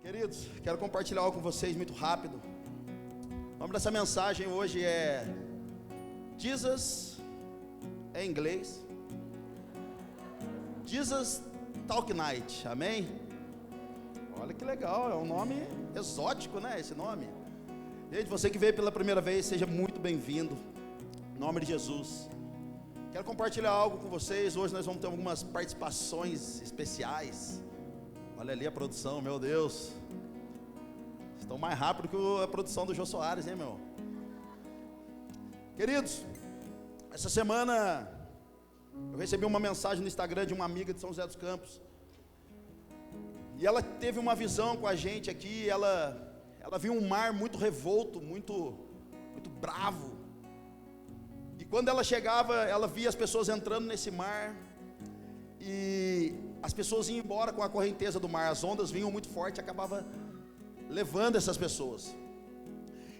Queridos, quero compartilhar algo com vocês muito rápido. O nome dessa mensagem hoje é Jesus, é em inglês, Jesus Talk Night, amém? Olha que legal, é um nome exótico, né, esse nome. Gente, você que veio pela primeira vez, seja muito bem-vindo, em nome de Jesus. Quero compartilhar algo com vocês. Hoje nós vamos ter algumas participações especiais. Olha ali a produção, meu Deus. Estão mais rápido que a produção do Jô Soares, hein, meu? Queridos, essa semana eu recebi uma mensagem no Instagram de uma amiga de São José dos Campos. E ela teve uma visão com a gente aqui. Ela viu um mar muito revolto, muito bravo. E quando ela chegava, ela via as pessoas entrando nesse mar. E as pessoas iam embora com a correnteza do mar. As ondas vinham muito forte e acabava levando essas pessoas.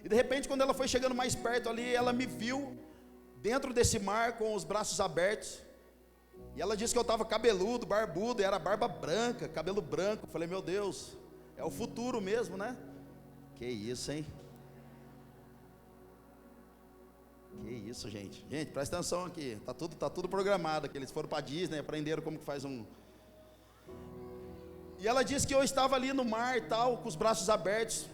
E de repente, quando ela foi chegando mais perto ali, ela me viu dentro desse mar com os braços abertos. E ela disse que eu estava cabeludo, barbudo, e era barba branca, cabelo branco. Eu falei, meu Deus, é o futuro mesmo, né? Que isso, hein? Que isso, gente. Gente, presta atenção aqui. Tá tudo programado aqui. Eles foram para Disney, aprenderam como que faz um. E ela disse que eu estava ali no mar e tal, com os braços abertos.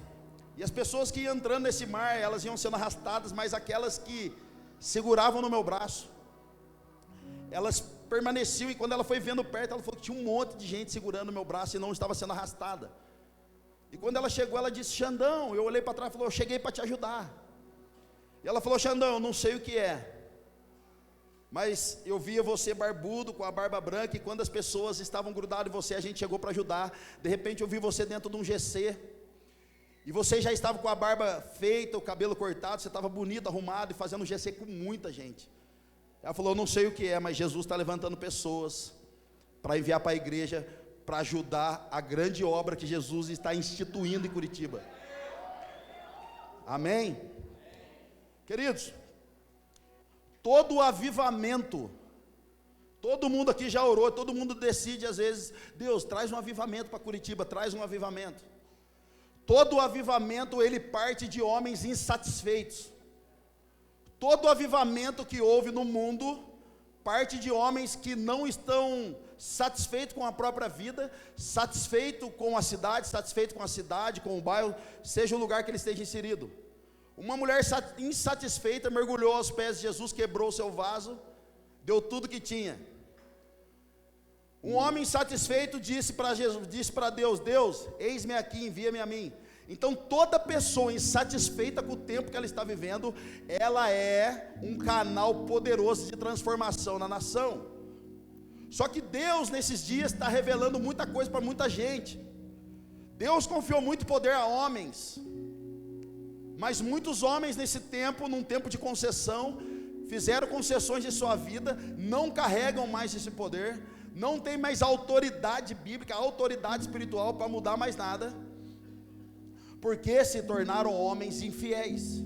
E as pessoas que iam entrando nesse mar, elas iam sendo arrastadas, mas aquelas que seguravam no meu braço, elas permaneciam. E quando ela foi vendo perto, ela falou que tinha um monte de gente segurando o meu braço e não estava sendo arrastada. E quando ela chegou, ela disse, Xandão, eu olhei para trás e falou, eu cheguei para te ajudar. E ela falou, Xandão, eu não sei o que é, mas eu via você barbudo, com a barba branca, e quando as pessoas estavam grudadas em você, a gente chegou para ajudar. De repente eu vi você dentro de um GC, e você já estava com a barba feita, o cabelo cortado, você estava bonito, arrumado, e fazendo GC com muita gente. Ela falou, eu não sei o que é, mas Jesus está levantando pessoas, para enviar para a igreja, para ajudar a grande obra que Jesus está instituindo em Curitiba. Amém? Queridos, todo avivamento, todo mundo aqui já orou, todo mundo decide às vezes, Deus, traz um avivamento para Curitiba, traz um avivamento. Todo avivamento, ele parte de homens insatisfeitos. Todo avivamento que houve no mundo, parte de homens que não estão satisfeitos com a própria vida, satisfeito com a cidade, com o bairro, seja o lugar que ele esteja inserido. Uma mulher insatisfeita mergulhou aos pés de Jesus, quebrou o seu vaso, deu tudo que tinha. Um homem insatisfeito disse para Deus, Deus, eis-me aqui, envia-me a mim. Então toda pessoa insatisfeita com o tempo que ela está vivendo, ela é um canal poderoso de transformação na nação. Só que Deus nesses dias está revelando muita coisa para muita gente. Deus confiou muito poder a homens, mas muitos homens nesse tempo, num tempo de concessão, fizeram concessões de sua vida, não carregam mais esse poder, não tem mais autoridade bíblica, autoridade espiritual para mudar mais nada, porque se tornaram homens infiéis.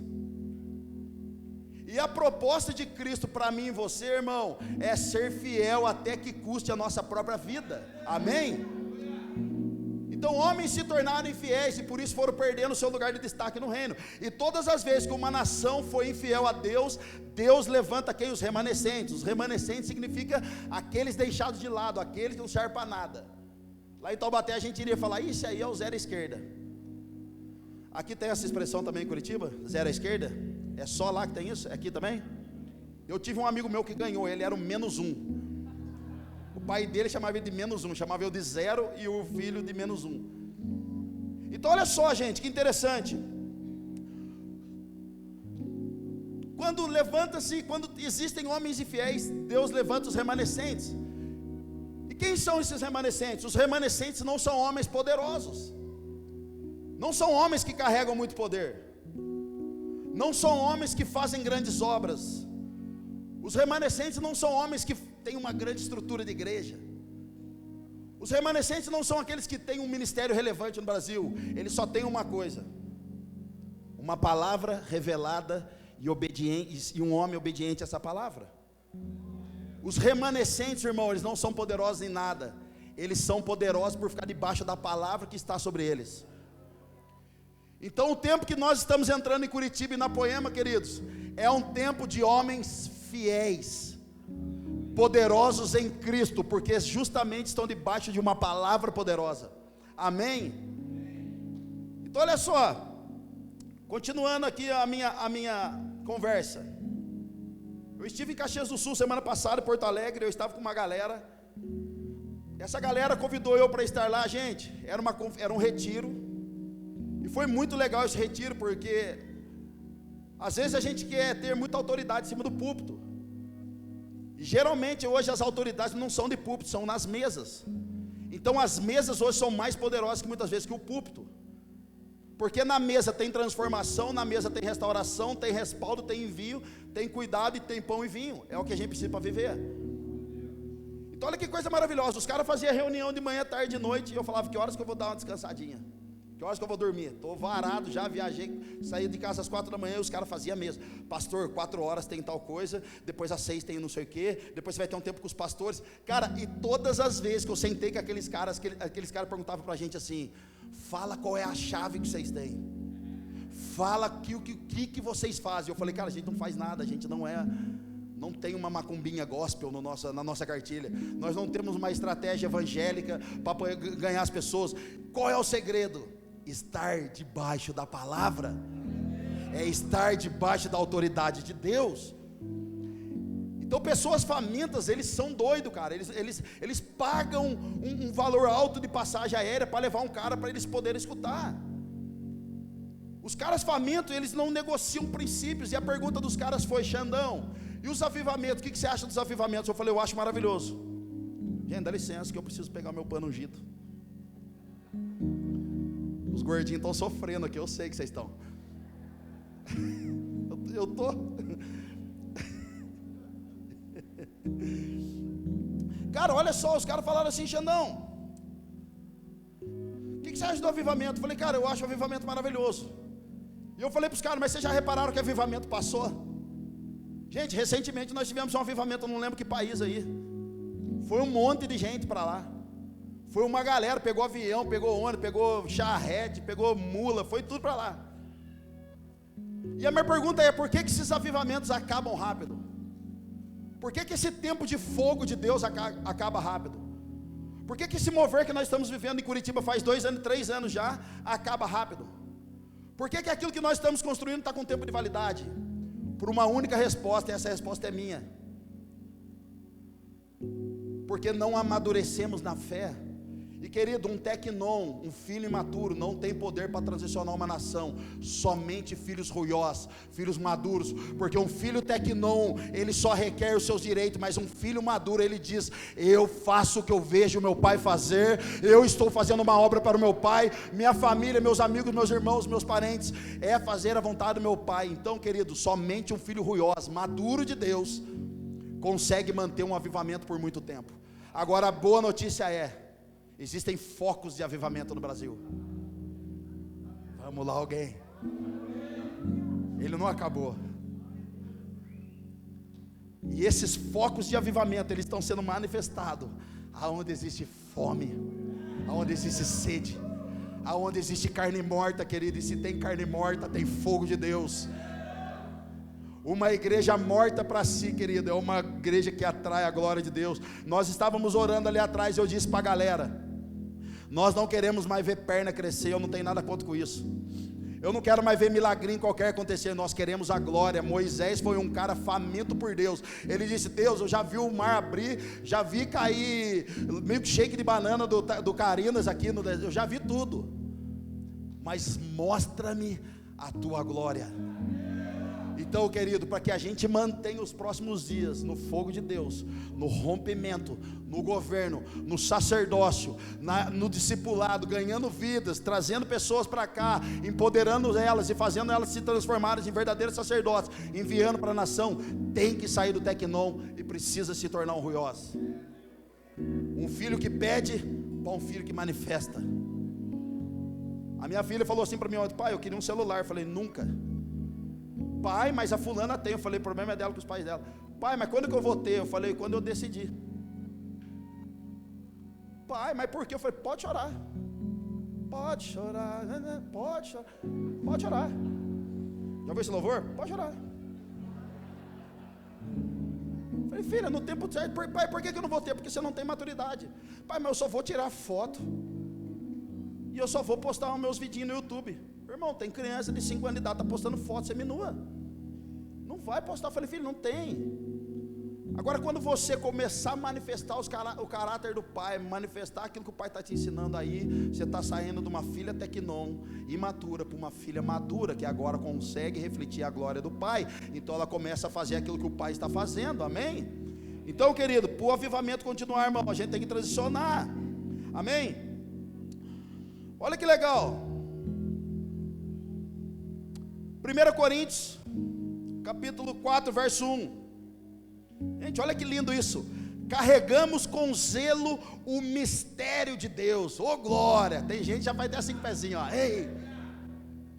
E a proposta de Cristo para mim e você, irmão, é ser fiel até que custe a nossa própria vida, amém? Então homens se tornaram infiéis e por isso foram perdendo o seu lugar de destaque no reino. E todas as vezes que uma nação foi infiel a Deus, Deus levanta quem? Os remanescentes. Os remanescentes significa aqueles deixados de lado, aqueles que não servem para nada. Lá em Taubaté a gente iria falar, isso aí é o zero à esquerda. Aqui tem essa expressão também em Curitiba, zero à esquerda? É só lá que tem isso? É aqui também? Eu tive um amigo meu que ganhou, ele era o -1. O pai dele chamava ele de -1, chamava eu de 0 e o filho de -1. Então olha só, gente, que interessante. Quando existem homens infiéis, Deus levanta os remanescentes. E quem são esses remanescentes? Os remanescentes não são homens poderosos, não são homens que carregam muito poder, não são homens que fazem grandes obras. Os remanescentes não são homens que têm uma grande estrutura de igreja. Os remanescentes não são aqueles que têm um ministério relevante no Brasil. Eles só têm uma coisa: uma palavra revelada e obediente, e um homem obediente a essa palavra. Os remanescentes, irmão, eles não são poderosos em nada. Eles são poderosos por ficar debaixo da palavra que está sobre eles. Então o tempo que nós estamos entrando em Curitiba e na Poema, queridos, é um tempo de homens fiéis, poderosos em Cristo, porque justamente estão debaixo de uma palavra poderosa. Amém? Então olha só, continuando aqui a minha conversa. Eu estive em Caxias do Sul semana passada, em Porto Alegre, eu estava com uma galera. Essa galera convidou eu para estar lá, gente. Era um retiro. E foi muito legal esse retiro, porque às vezes a gente quer ter muita autoridade em cima do púlpito. E geralmente hoje as autoridades não são de púlpito, são nas mesas. Então as mesas hoje são mais poderosas que muitas vezes que o púlpito. Porque na mesa tem transformação, na mesa tem restauração, tem respaldo, tem envio, tem cuidado e tem pão e vinho. É o que a gente precisa para viver. Então olha que coisa maravilhosa. Os caras faziam reunião de manhã, tarde e noite. E eu falava, que horas que eu vou dar uma descansadinha? Que horas que eu vou dormir? Estou varado, já viajei, saí de casa às 4 da manhã e os caras faziam mesmo. Pastor, 4 horas tem tal coisa, depois às 6 tem não sei o quê, depois você vai ter um tempo com os pastores. Cara, e todas as vezes que eu sentei com aqueles caras perguntavam para a gente assim: fala qual é a chave que vocês têm. Fala o que vocês fazem. Eu falei, cara, a gente não faz nada, a gente não tem uma macumbinha gospel na nossa cartilha. Nós não temos uma estratégia evangélica para ganhar as pessoas. Qual é o segredo? Estar debaixo da palavra. É estar debaixo da autoridade de Deus. Então pessoas famintas, eles são doidos, cara. Eles pagam um valor alto de passagem aérea para levar um cara para eles poderem escutar. Os caras famintos, eles não negociam princípios. E a pergunta dos caras foi: Xandão, e os avivamentos? O que você acha dos avivamentos? Eu falei, eu acho maravilhoso. Gente, dá licença que eu preciso pegar meu pano ungido. Os gordinhos estão sofrendo aqui, eu sei que vocês estão. Eu tô. Cara, olha só, os caras falaram assim: Xandão, o que você acha do avivamento? Eu falei, cara, eu acho o avivamento maravilhoso. E eu falei para os caras, mas vocês já repararam que o avivamento passou? Gente, recentemente nós tivemos um avivamento, eu não lembro que país aí. Foi um monte de gente para lá. Foi uma galera, pegou avião, pegou ônibus, pegou charrete, pegou mula, foi tudo para lá. E a minha pergunta é: por que esses avivamentos acabam rápido? Por que esse tempo de fogo de Deus acaba rápido? Por que esse mover que nós estamos vivendo em Curitiba faz 2 anos, 3 anos já, acaba rápido? Por que aquilo que nós estamos construindo está com tempo de validade? Por uma única resposta, e essa resposta é minha: porque não amadurecemos na fé. E querido, um tecnon, um filho imaturo, não tem poder para transicionar uma nação. Somente filhos ruiós, filhos maduros. Porque um filho tecnon, ele só requer os seus direitos. Mas um filho maduro, ele diz: eu faço o que eu vejo o meu pai fazer. Eu estou fazendo uma obra para o meu pai. Minha família, meus amigos, meus irmãos, meus parentes, é fazer a vontade do meu pai. Então querido, somente um filho ruiós, maduro de Deus, consegue manter um avivamento por muito tempo. Agora a boa notícia é: existem focos de avivamento no Brasil. Vamos lá, alguém. Ele não acabou. E esses focos de avivamento, eles estão sendo manifestados aonde existe fome, aonde existe sede, aonde existe carne morta, querido. E se tem carne morta, tem fogo de Deus. Uma igreja morta para si, querido, é uma igreja que atrai a glória de Deus. Nós estávamos orando ali atrás e eu disse para a galera: nós não queremos mais ver perna crescer. Eu não tenho nada contra com isso. Eu não quero mais ver milagrinho qualquer acontecer. Nós queremos a glória. Moisés foi um cara faminto por Deus. Ele disse: Deus, eu já vi o mar abrir, já vi cair milkshake de banana do Carinas aqui, eu já vi tudo. Mas mostra-me a tua glória. Então, querido, para que a gente mantenha os próximos dias no fogo de Deus, no rompimento, no governo, no sacerdócio, no discipulado, ganhando vidas, trazendo pessoas para cá, empoderando elas e fazendo elas se transformarem em verdadeiros sacerdotes, enviando para a nação, tem que sair do tecnon e precisa se tornar um ruiós. Um filho que pede para um filho que manifesta. A minha filha falou assim para mim ontem: pai, eu queria um celular. Eu falei: nunca. Pai, mas a fulana tem. Eu falei: o problema é dela com os pais dela. Pai, mas quando que eu vou ter? Eu falei: quando eu decidir. Pai, mas por quê? Eu falei: pode chorar. Pode chorar, pode chorar. Pode chorar. Já ouviu esse louvor? Pode chorar. Falei, filha, no tempo certo. Pai, por que eu não vou ter? Porque você não tem maturidade. Pai, mas eu só vou tirar foto. E eu só vou postar os meus vidinhos no YouTube. Irmão, tem criança de 5 anos de idade, está postando foto seminua. Não vai postar. Eu falei, filho, não tem. Agora, quando você começar a manifestar o caráter do pai, manifestar aquilo que o pai está te ensinando aí, você está saindo de uma filha tecnon, imatura, para uma filha madura, que agora consegue refletir a glória do pai. Então ela começa a fazer aquilo que o pai está fazendo, amém? Então, querido, para o avivamento continuar, irmão, a gente tem que transicionar, amém? Olha que legal. 1 Coríntios, capítulo 4, verso 1. Gente, olha que lindo isso. Carregamos com zelo o mistério de Deus. Ô glória. Tem gente que já vai ter assim pezinho, ó. Ei.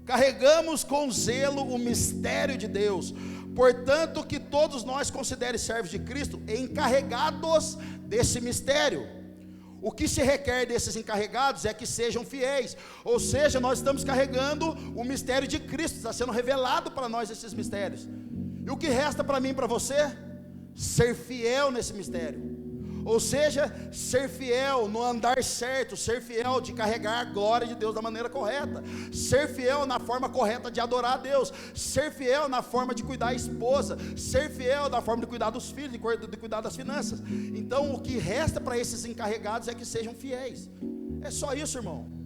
Carregamos com zelo o mistério de Deus. Portanto, que todos nós considerem servos de Cristo, encarregados desse mistério. O que se requer desses encarregados é que sejam fiéis. Ou seja, nós estamos carregando o mistério de Cristo. Está sendo revelado para nós esses mistérios. E o que resta para mim e para você? Ser fiel nesse mistério, ou seja, ser fiel no andar certo, ser fiel de carregar a glória de Deus da maneira correta, ser fiel na forma correta de adorar a Deus, ser fiel na forma de cuidar da esposa, ser fiel na forma de cuidar dos filhos, de cuidar das finanças. Então o que resta para esses encarregados é que sejam fiéis. É só isso, irmão.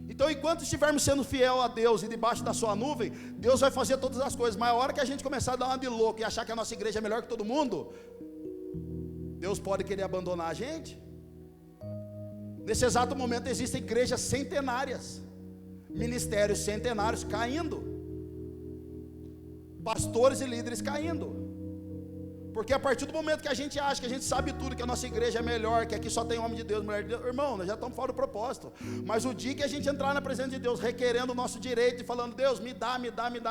Então, enquanto estivermos sendo fiel a Deus e debaixo da sua nuvem, Deus vai fazer todas as coisas. Mas a hora que a gente começar a dar uma de louco e achar que a nossa igreja é melhor que todo mundo, Deus pode querer abandonar a gente. Nesse exato momento existem igrejas centenárias, ministérios centenários caindo, pastores e líderes caindo. Porque a partir do momento que a gente acha que a gente sabe tudo, que a nossa igreja é melhor, que aqui só tem homem de Deus, mulher de Deus, irmão, nós já estamos fora do propósito. Mas o dia que a gente entrar na presença de Deus, requerendo o nosso direito e falando, Deus, me dá,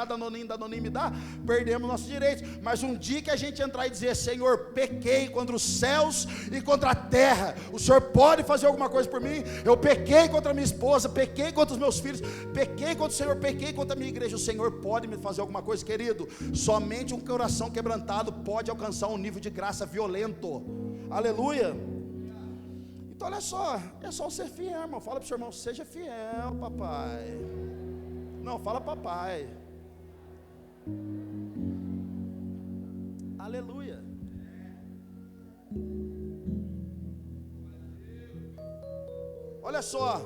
danoninho, me dá, perdemos nossos direitos. Mas um dia que a gente entrar e dizer, Senhor, pequei contra os céus e contra a terra, o Senhor pode fazer alguma coisa por mim? Eu pequei contra a minha esposa, pequei contra os meus filhos, pequei contra o Senhor, pequei contra a minha igreja, o Senhor pode me fazer alguma coisa, querido? Somente um coração quebrantado pode alcançar um nível de graça violento. Aleluia. Então olha só, é só ser fiel, irmão. Fala para o seu irmão, seja fiel, papai. Não, fala papai. Aleluia. Olha só,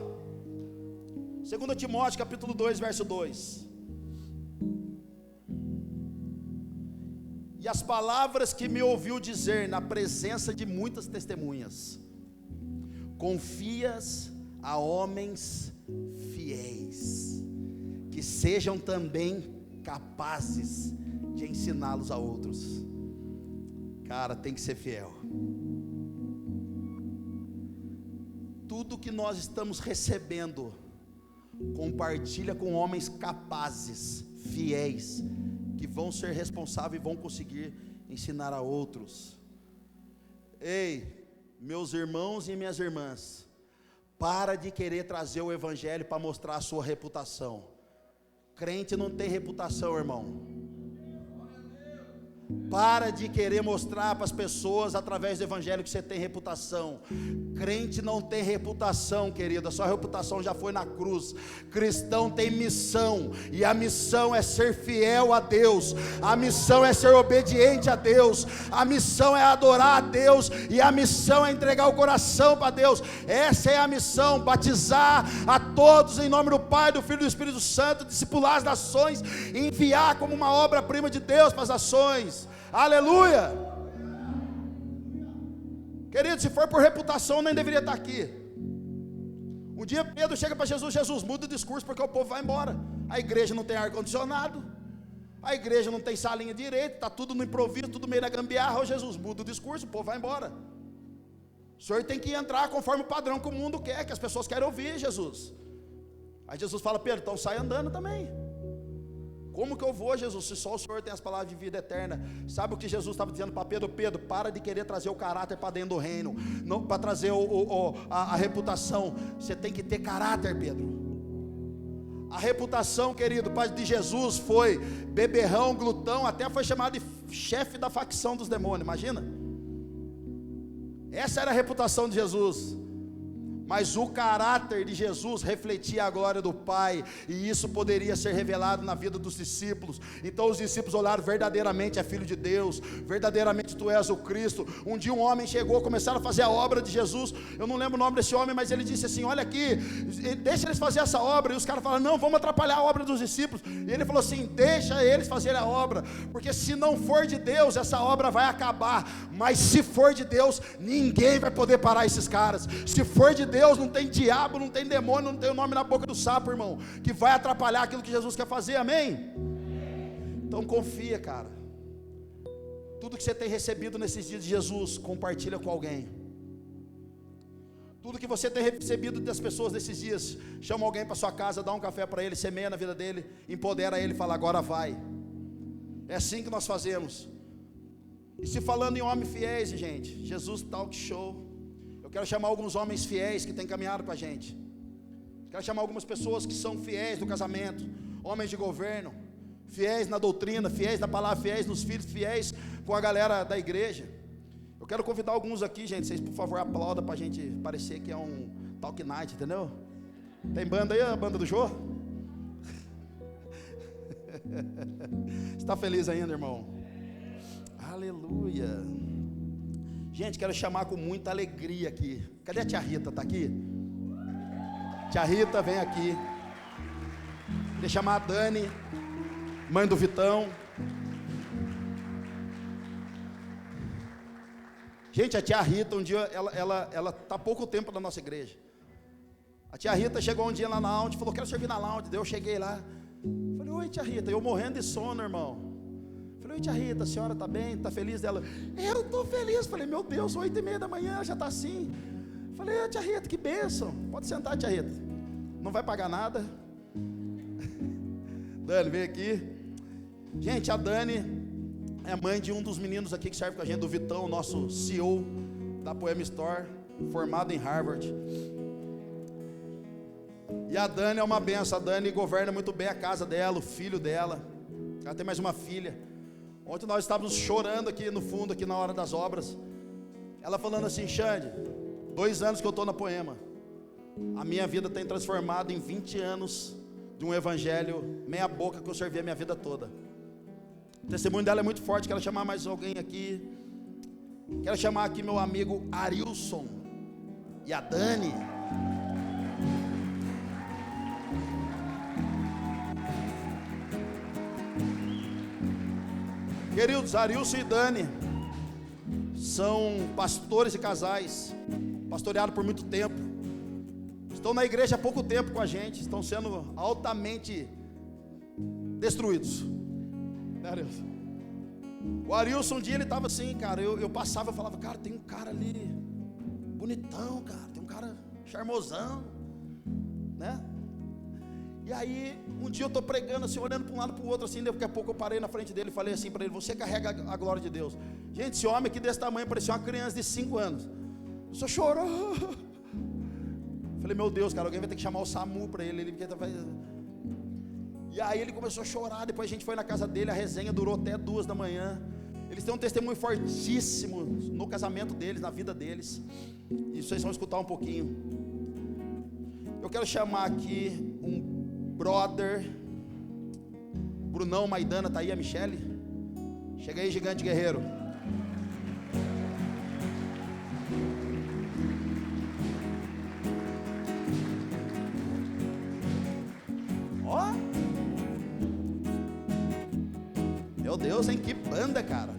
2 Timóteo capítulo 2, verso 2. E as palavras que me ouviu dizer na presença de muitas testemunhas, confias a homens fiéis, que sejam também capazes de ensiná-los a outros. Cara, tem que ser fiel. Tudo que nós estamos recebendo, compartilha com homens capazes, fiéis, que vão ser responsáveis e vão conseguir ensinar a outros. Ei, meus irmãos e minhas irmãs, para de querer trazer o evangelho para mostrar a sua reputação. Crente não tem reputação, irmão. Para de querer mostrar para as pessoas através do evangelho que você tem reputação. Crente não tem reputação, querida, sua reputação já foi na cruz. Cristão tem missão, e a missão é ser fiel a Deus, a missão é ser obediente a Deus, a missão é adorar a Deus, e a missão é entregar o coração para Deus. Essa é a missão, batizar a todos em nome do Pai, do Filho e do Espírito Santo, discipular as nações, enviar como uma obra-prima de Deus para as nações. Aleluia. Querido, se for por reputação, nem deveria estar aqui. Um dia Pedro chega para Jesus, Jesus, muda o discurso porque o povo vai embora. A igreja não tem ar-condicionado, a igreja não tem salinha direito, está tudo no improviso, tudo meio na gambiarra. Ô Jesus, muda o discurso, o povo vai embora. O senhor tem que entrar conforme o padrão que o mundo quer, que as pessoas querem ouvir, Jesus. Aí Jesus fala, Pedro, então sai andando também. Como que eu vou, Jesus, se só o Senhor tem as palavras de vida eterna? Sabe o que Jesus estava dizendo para Pedro? Pedro, para de querer trazer o caráter para dentro do reino, não para trazer a reputação. Você tem que ter caráter, Pedro. A reputação, querido, de Jesus foi beberrão, glutão, até foi chamado de chefe da facção dos demônios, imagina? Essa era a reputação de Jesus. Mas o caráter de Jesus refletia a glória do Pai, e isso poderia ser revelado na vida dos discípulos. Então os discípulos olharam: verdadeiramente é filho de Deus, verdadeiramente tu és o Cristo. Um dia um homem chegou, começaram a fazer a obra de Jesus. Eu não lembro o nome desse homem, mas ele disse assim: olha aqui, deixa eles fazer essa obra. E os caras falaram: não, vamos atrapalhar a obra dos discípulos. E ele falou assim: deixa eles fazerem a obra, porque se não for de Deus, essa obra vai acabar. Mas se for de Deus, ninguém vai poder parar esses caras. Se for de Deus, não tem diabo, não tem demônio, não tem o nome na boca do sapo, irmão, que vai atrapalhar aquilo que Jesus quer fazer, amém? Então confia, cara. Tudo que você tem recebido nesses dias de Jesus, compartilha com alguém. Tudo que você tem recebido das pessoas nesses dias, chama alguém para sua casa, dá um café para ele, semeia na vida dele, empodera ele e fala: agora vai. É assim que nós fazemos. E se falando em homens fiéis, gente, Jesus Talk Show, eu quero chamar alguns homens fiéis que têm caminhado com a gente. Quero chamar algumas pessoas que são fiéis no casamento, homens de governo, fiéis na doutrina, fiéis na palavra, fiéis nos filhos, fiéis com a galera da igreja. Eu quero convidar alguns aqui, gente. Vocês, por favor, aplaudam para a gente parecer que é um Talk Night, entendeu? Tem banda aí, a banda do Jô? Você está feliz ainda, irmão? Aleluia. Gente, quero chamar com muita alegria aqui. Cadê a tia Rita? Está aqui? Tia Rita, vem aqui. Queria chamar a Dani, mãe do Vitão. Gente, a tia Rita, um dia, ela está há pouco tempo na nossa igreja. A tia Rita chegou um dia lá na lounge, falou: quero servir na lounge. Daí eu cheguei lá, falei: oi, tia Rita. Eu morrendo de sono, irmão. Falei: oi, tia Rita, a senhora está bem? Está feliz dela? Eu estou feliz. Falei: meu Deus, 8h30 da manhã, já está assim. Falei: tia Rita, que bênção. Pode sentar, tia Rita. Não vai pagar nada. Dani, vem aqui. Gente, a Dani é mãe de um dos meninos aqui que serve com a gente, do Vitão, nosso CEO da Poema Store, formado em Harvard. E a Dani é uma benção. A Dani governa muito bem a casa dela, o filho dela. Ela tem mais uma filha. Ontem nós estávamos chorando aqui no fundo, aqui na hora das obras. Ela falando assim: Xande, 2 anos que eu estou na Poema, a minha vida tem transformado em 20 anos de um evangelho meia boca que eu servi a minha vida toda. O testemunho dela é muito forte. Quero chamar mais alguém aqui. Quero chamar aqui meu amigo Arilson e a Dani. Queridos, Arilson e Dani são pastores e casais, pastoreados por muito tempo, estão na igreja há pouco tempo com a gente, estão sendo altamente destruídos. O Arilson, um dia ele estava assim, cara, eu passava e falava: cara, tem um cara ali, bonitão, cara, tem um cara charmosão, né? E aí, um dia eu estou pregando assim, olhando para um lado para o outro assim, daqui a pouco eu parei na frente dele e falei assim para ele: você carrega a glória de Deus. Gente, esse homem aqui desse tamanho parecia uma criança de 5 anos. Eu só chorou. Falei: meu Deus, cara, alguém vai ter que chamar o SAMU para ele. E aí ele começou a chorar. Depois a gente foi na casa dele, a resenha durou até 2 da manhã. Eles têm um testemunho fortíssimo no casamento deles, na vida deles. E vocês vão escutar um pouquinho. Eu quero chamar aqui um brother, Brunão Maidana. Tá aí a Michele? Chega aí, gigante guerreiro. Ó, meu Deus, hein? Que banda, cara.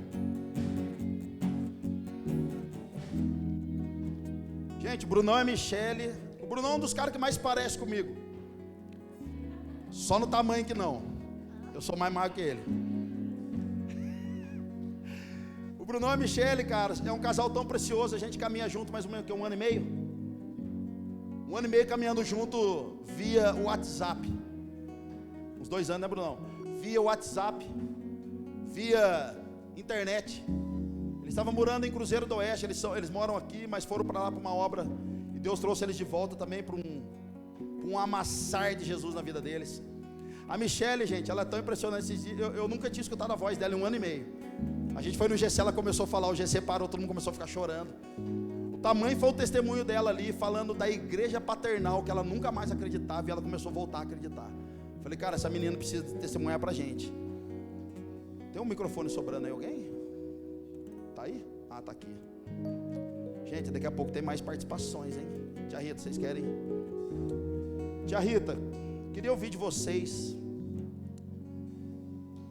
Gente, Brunão e Michele. O Brunão é um dos caras que mais parece comigo. Só no tamanho que não. Eu sou mais magro que ele. O Brunão e a Michele, cara, é um casal tão precioso. A gente caminha junto mais ou menos 1 ano e meio. 1 ano e meio caminhando junto via WhatsApp. Uns 2 anos, né, Brunão? Via WhatsApp, via internet. Eles estavam morando em Cruzeiro do Oeste. Eles moram aqui, mas foram para lá para uma obra. E Deus trouxe eles de volta também para com um amassar de Jesus na vida deles. A Michele, gente, ela é tão impressionante. Eu nunca tinha escutado a voz dela em 1 ano e meio. A gente foi no GC, ela começou a falar, o GC parou, todo mundo começou a ficar chorando. O tamanho foi o testemunho dela ali, falando da igreja paternal, que ela nunca mais acreditava, e ela começou a voltar a acreditar. Falei, cara, essa menina precisa testemunhar pra gente. Tem um microfone sobrando aí, alguém? Tá aí? Ah, tá aqui. Gente, daqui a pouco tem mais participações, hein? Tia Rita, vocês querem? Tia Rita, queria ouvir de vocês,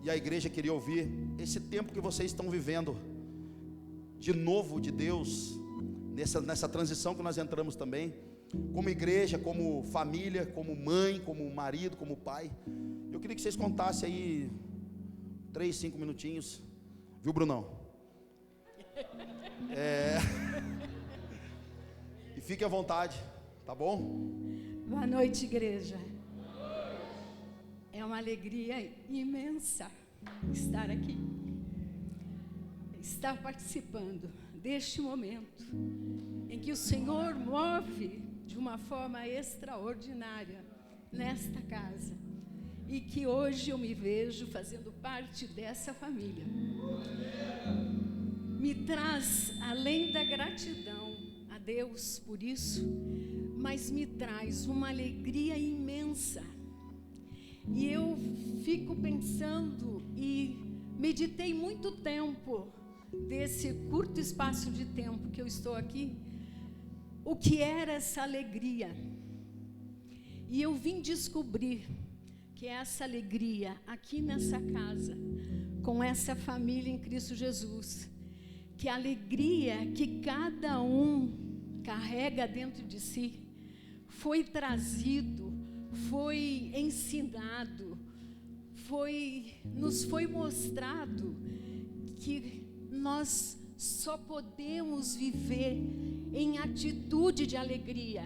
e a igreja queria ouvir, esse tempo que vocês estão vivendo, de novo de Deus, nessa transição que nós entramos também, como igreja, como família, como mãe, como marido, como pai. Eu queria que vocês contassem aí 3, 5 minutinhos, viu, Brunão? E fique à vontade, tá bom? Boa noite, igreja. É uma alegria imensa estar aqui, estar participando deste momento em que o Senhor move de uma forma extraordinária nesta casa, e que hoje eu me vejo fazendo parte dessa família. Me traz, além da gratidão a Deus por isso, mas me traz uma alegria imensa. E eu fico pensando e meditei muito tempo, desse curto espaço de tempo que eu estou aqui, o que era essa alegria. E eu vim descobrir que essa alegria aqui nessa casa, com essa família em Cristo Jesus, que a alegria que cada um carrega dentro de si, foi trazido, foi ensinado, nos foi mostrado que nós só podemos viver em atitude de alegria,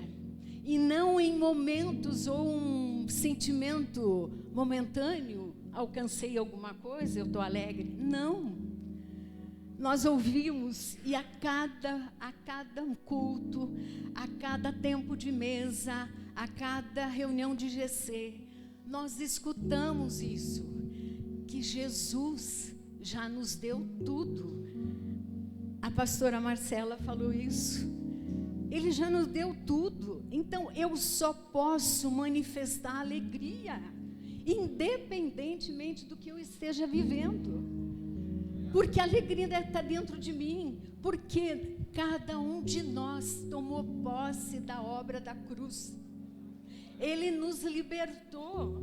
e não em momentos ou um sentimento momentâneo, alcancei alguma coisa, eu estou alegre. Não. Nós ouvimos, e a cada culto, a cada tempo de mesa, a cada reunião de GC, nós escutamos isso, que Jesus já nos deu tudo. A pastora Marcela falou isso. Ele já nos deu tudo. Então eu só posso manifestar alegria, independentemente do que eu esteja vivendo. Porque a alegria está dentro de mim, porque cada um de nós tomou posse da obra da cruz. Ele nos libertou,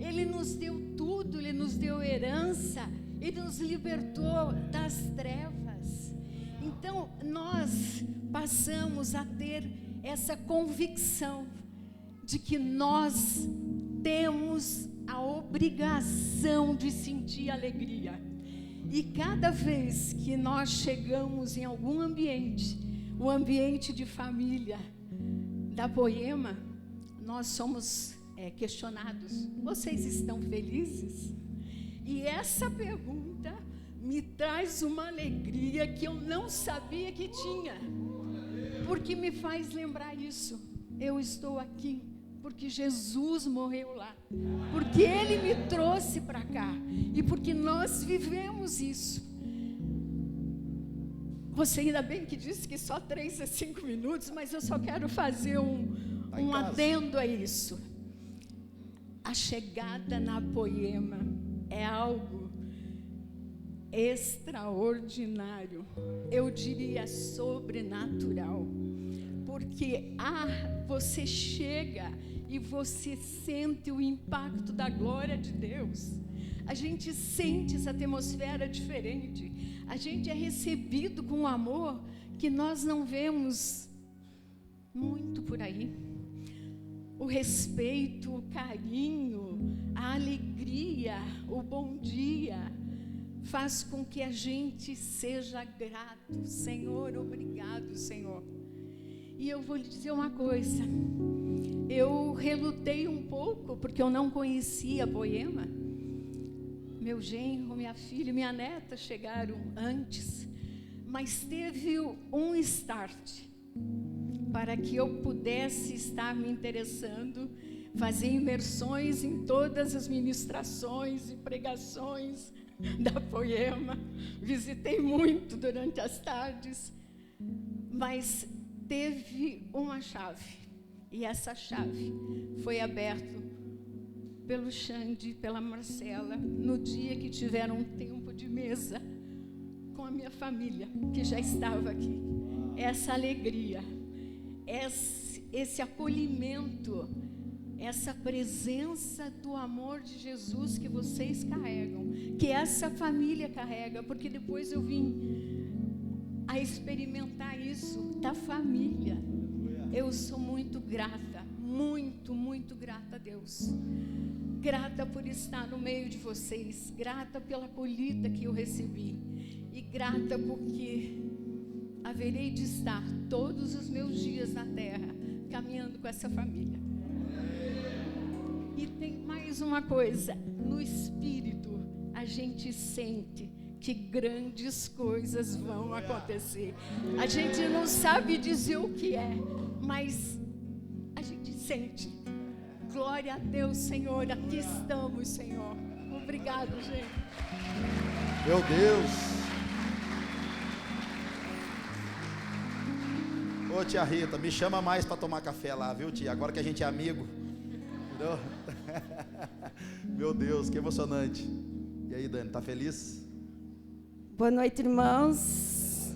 Ele nos deu tudo, Ele nos deu herança, Ele nos libertou das trevas. Então nós passamos a ter essa convicção de que nós temos a obrigação de sentir alegria. E cada vez que nós chegamos em algum ambiente, o ambiente de família da Poema, nós somos questionados: vocês estão felizes? E essa pergunta me traz uma alegria que eu não sabia que tinha, porque me faz lembrar isso. Eu estou aqui porque Jesus morreu lá, porque Ele me trouxe para cá, e porque nós vivemos isso. Você ainda bem que disse que só 3 a 5 minutos, mas eu só quero fazer um adendo a isso. A chegada na Poema é algo extraordinário, eu diria sobrenatural, porque você chega e você sente o impacto da glória de Deus. A gente sente essa atmosfera diferente, a gente é recebido com um amor que nós não vemos muito por aí. O respeito, o carinho, a alegria, o bom dia, faz com que a gente seja grato. Senhor, obrigado, Senhor. E eu vou lhe dizer uma coisa, eu relutei um pouco, porque eu não conhecia a Poema. Meu genro, minha filha e minha neta chegaram antes, mas teve um start. para que eu pudesse estar me interessando, fazer imersões em todas as ministrações e pregações da Poema. Visitei muito durante as tardes, mas teve uma chave, e essa chave foi aberta pelo Xande, pela Marcela, no dia que tiveram um tempo de mesa com a minha família, que já estava aqui. Essa alegria, esse acolhimento, essa presença do amor de Jesus que vocês carregam, que essa família carrega, porque depois eu vim a experimentar isso da família. Eu sou muito grata, muito grata a Deus. Grata por estar no meio de vocês, grata pela acolhida que eu recebi, e grata porque haverei de estar todos os meus dias na terra, caminhando com essa família. E tem mais uma coisa, no Espírito a gente sente que grandes coisas vão acontecer. A gente não sabe dizer o que é, mas a gente sente. Glória a Deus, Senhor, aqui estamos, Senhor. Obrigado, gente. Meu Deus. Ô tia Rita, me chama mais para tomar café lá, viu tia? Agora que a gente é amigo. Entendeu? Meu Deus, que emocionante. E aí, Dani, tá feliz? Boa noite, irmãos.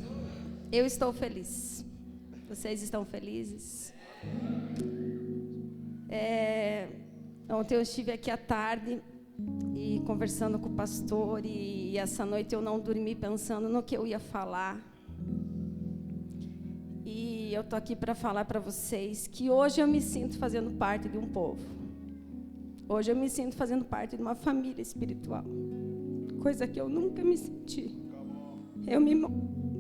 Eu estou feliz. Vocês estão felizes? Ontem eu estive aqui à tarde e conversando com o pastor, e essa noite eu não dormi pensando no que eu ia falar. E eu estou aqui para falar para vocês que hoje eu me sinto fazendo parte de um povo. Hoje eu me sinto fazendo parte de uma família espiritual. Coisa que eu nunca me senti.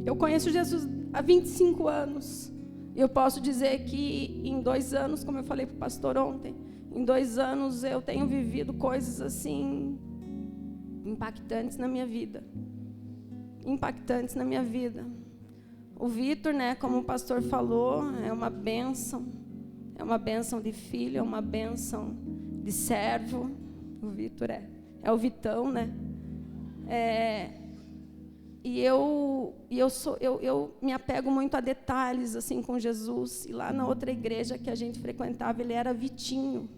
Eu conheço Jesus há 25 anos. Eu posso dizer que em 2 anos, como eu falei para o pastor ontem, em 2 anos eu tenho vivido coisas assim impactantes na minha vida. Impactantes na minha vida. O Vitor, né, como o pastor falou, é uma bênção. É uma bênção de filho, é uma bênção de servo. O Vitor é o Vitão, né? E eu me apego muito a detalhes assim com Jesus. E lá na outra igreja que a gente frequentava, ele era Vitinho.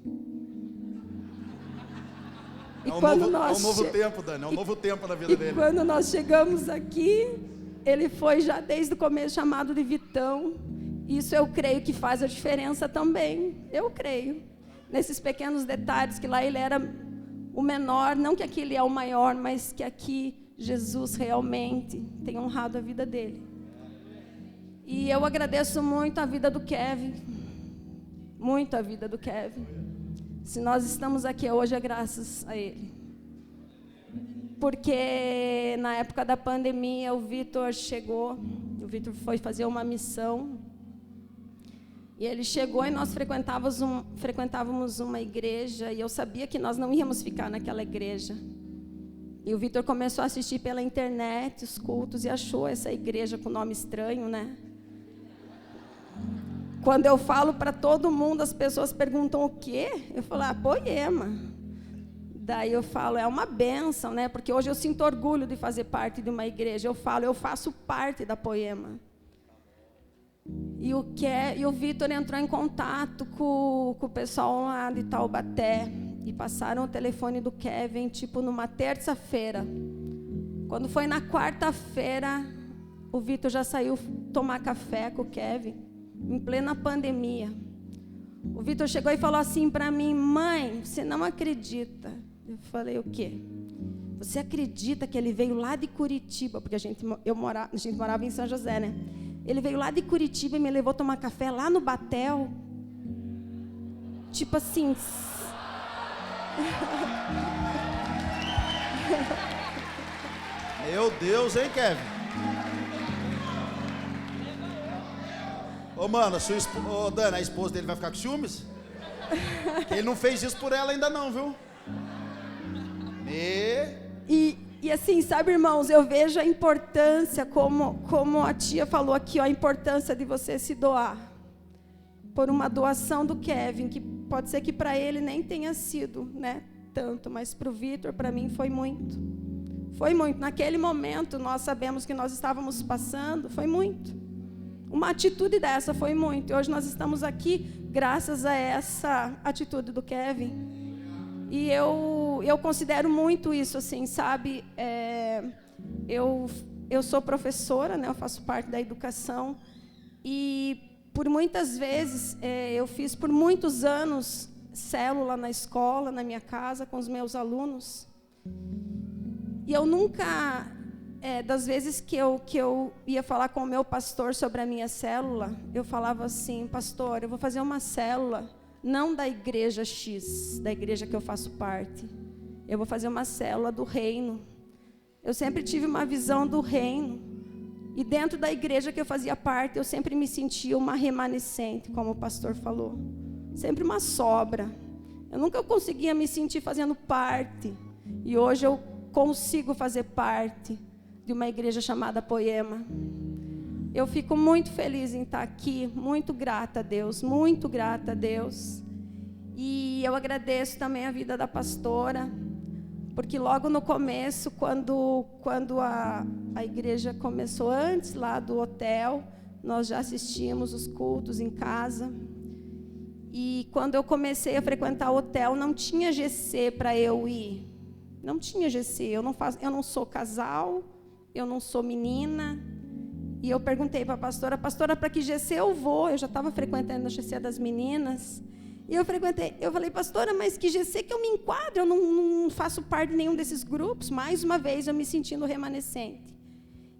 É um novo tempo, Dani, é um novo tempo na vida dele. E quando nós chegamos aqui, ele foi já desde o começo chamado de Vitão. Isso eu creio que faz a diferença também. Eu creio. Nesses pequenos detalhes, que lá ele era o menor, não que aqui ele é o maior, mas que aqui Jesus realmente tem honrado a vida dele. E eu agradeço muito a vida do Kevin. Muito a vida do Kevin. Se nós estamos aqui hoje é graças a ele. Porque na época da pandemia o Vitor chegou, o Vitor foi fazer uma missão. E ele chegou e nós frequentávamos uma igreja, e eu sabia que nós não íamos ficar naquela igreja. E o Vitor começou a assistir pela internet os cultos e achou essa igreja com nome estranho, né? Quando eu falo para todo mundo, as pessoas perguntam o quê? Eu falo, Poema. Daí eu falo, é uma bênção, né? Porque hoje eu sinto orgulho de fazer parte de uma igreja. Eu falo, eu faço parte da Poema. E o Vitor entrou em contato com o pessoal lá de Taubaté. E passaram o telefone do Kevin, tipo, numa terça-feira. Quando foi na quarta-feira, o Vitor já saiu tomar café com o Kevin, em plena pandemia. O Vitor chegou e falou assim para mim, mãe, você não acredita. Eu falei, o quê? Você acredita que ele veio lá de Curitiba, porque a gente morava em São José, né? Ele veio lá de Curitiba e me levou a tomar café lá no Batel. Tipo assim... Meu Deus, hein, Kevin? Ô, mano, Dani, a esposa dele vai ficar com ciúmes? Ele não fez isso por ela ainda não, viu? E assim, sabe, irmãos, eu vejo a importância, como a tia falou aqui, ó, a importância de você se doar. por uma doação do Kevin, que pode ser que para ele nem tenha sido, né, tanto, mas para o Vitor, para mim, foi muito. Foi muito. Naquele momento, nós sabemos que nós estávamos passando, foi muito. Uma atitude dessa foi muito. E hoje nós estamos aqui graças a essa atitude do Kevin. E eu considero muito isso, assim, sabe? Eu sou professora, né? Eu faço parte da educação. E, por muitas vezes, eu fiz por muitos anos célula na escola, na minha casa, com os meus alunos. E eu nunca, das vezes que eu ia falar com o meu pastor sobre a minha célula, eu falava assim: pastor, eu vou fazer uma célula, não da igreja X, da igreja que eu faço parte. Eu vou fazer uma célula do reino. Eu sempre tive uma visão do reino. E dentro da igreja que eu fazia parte, eu sempre me sentia uma remanescente, como o pastor falou. Sempre uma sobra. Eu nunca conseguia me sentir fazendo parte. E hoje eu consigo fazer parte de uma igreja chamada Poema. Eu fico muito feliz em estar aqui, muito grata a Deus, muito grata a Deus. E eu agradeço também a vida da pastora, porque logo no começo, quando a igreja começou, antes lá do hotel, nós já assistíamos os cultos em casa. E quando eu comecei a frequentar o hotel, não tinha GC para eu ir. Não tinha GC, eu não sou casal, eu não sou menina. E eu perguntei para a pastora, para que GC eu vou? Eu já estava frequentando a GC das meninas. E eu falei, pastora, mas que GC que eu me enquadro? Eu não faço parte de nenhum desses grupos. Mais uma vez, eu me sentindo remanescente.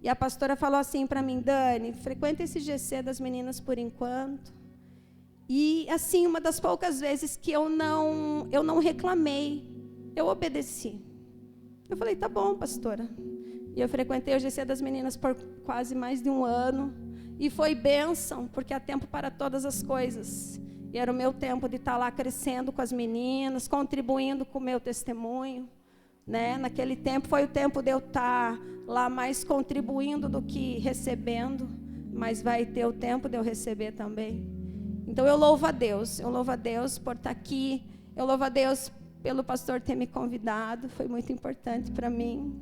E a pastora falou assim para mim: Dani, frequenta esse GC das meninas por enquanto. E, assim, uma das poucas vezes que eu não reclamei, eu obedeci. Eu falei, tá bom, pastora. E eu frequentei o GC das meninas por quase mais de um ano. E foi bênção, porque há tempo para todas as coisas. E era o meu tempo de estar lá crescendo com as meninas, contribuindo com o meu testemunho. Né? Naquele tempo foi o tempo de eu estar lá mais contribuindo do que recebendo. Mas vai ter o tempo de eu receber também. Então eu louvo a Deus por estar aqui. Eu louvo a Deus pelo pastor ter me convidado, foi muito importante para mim.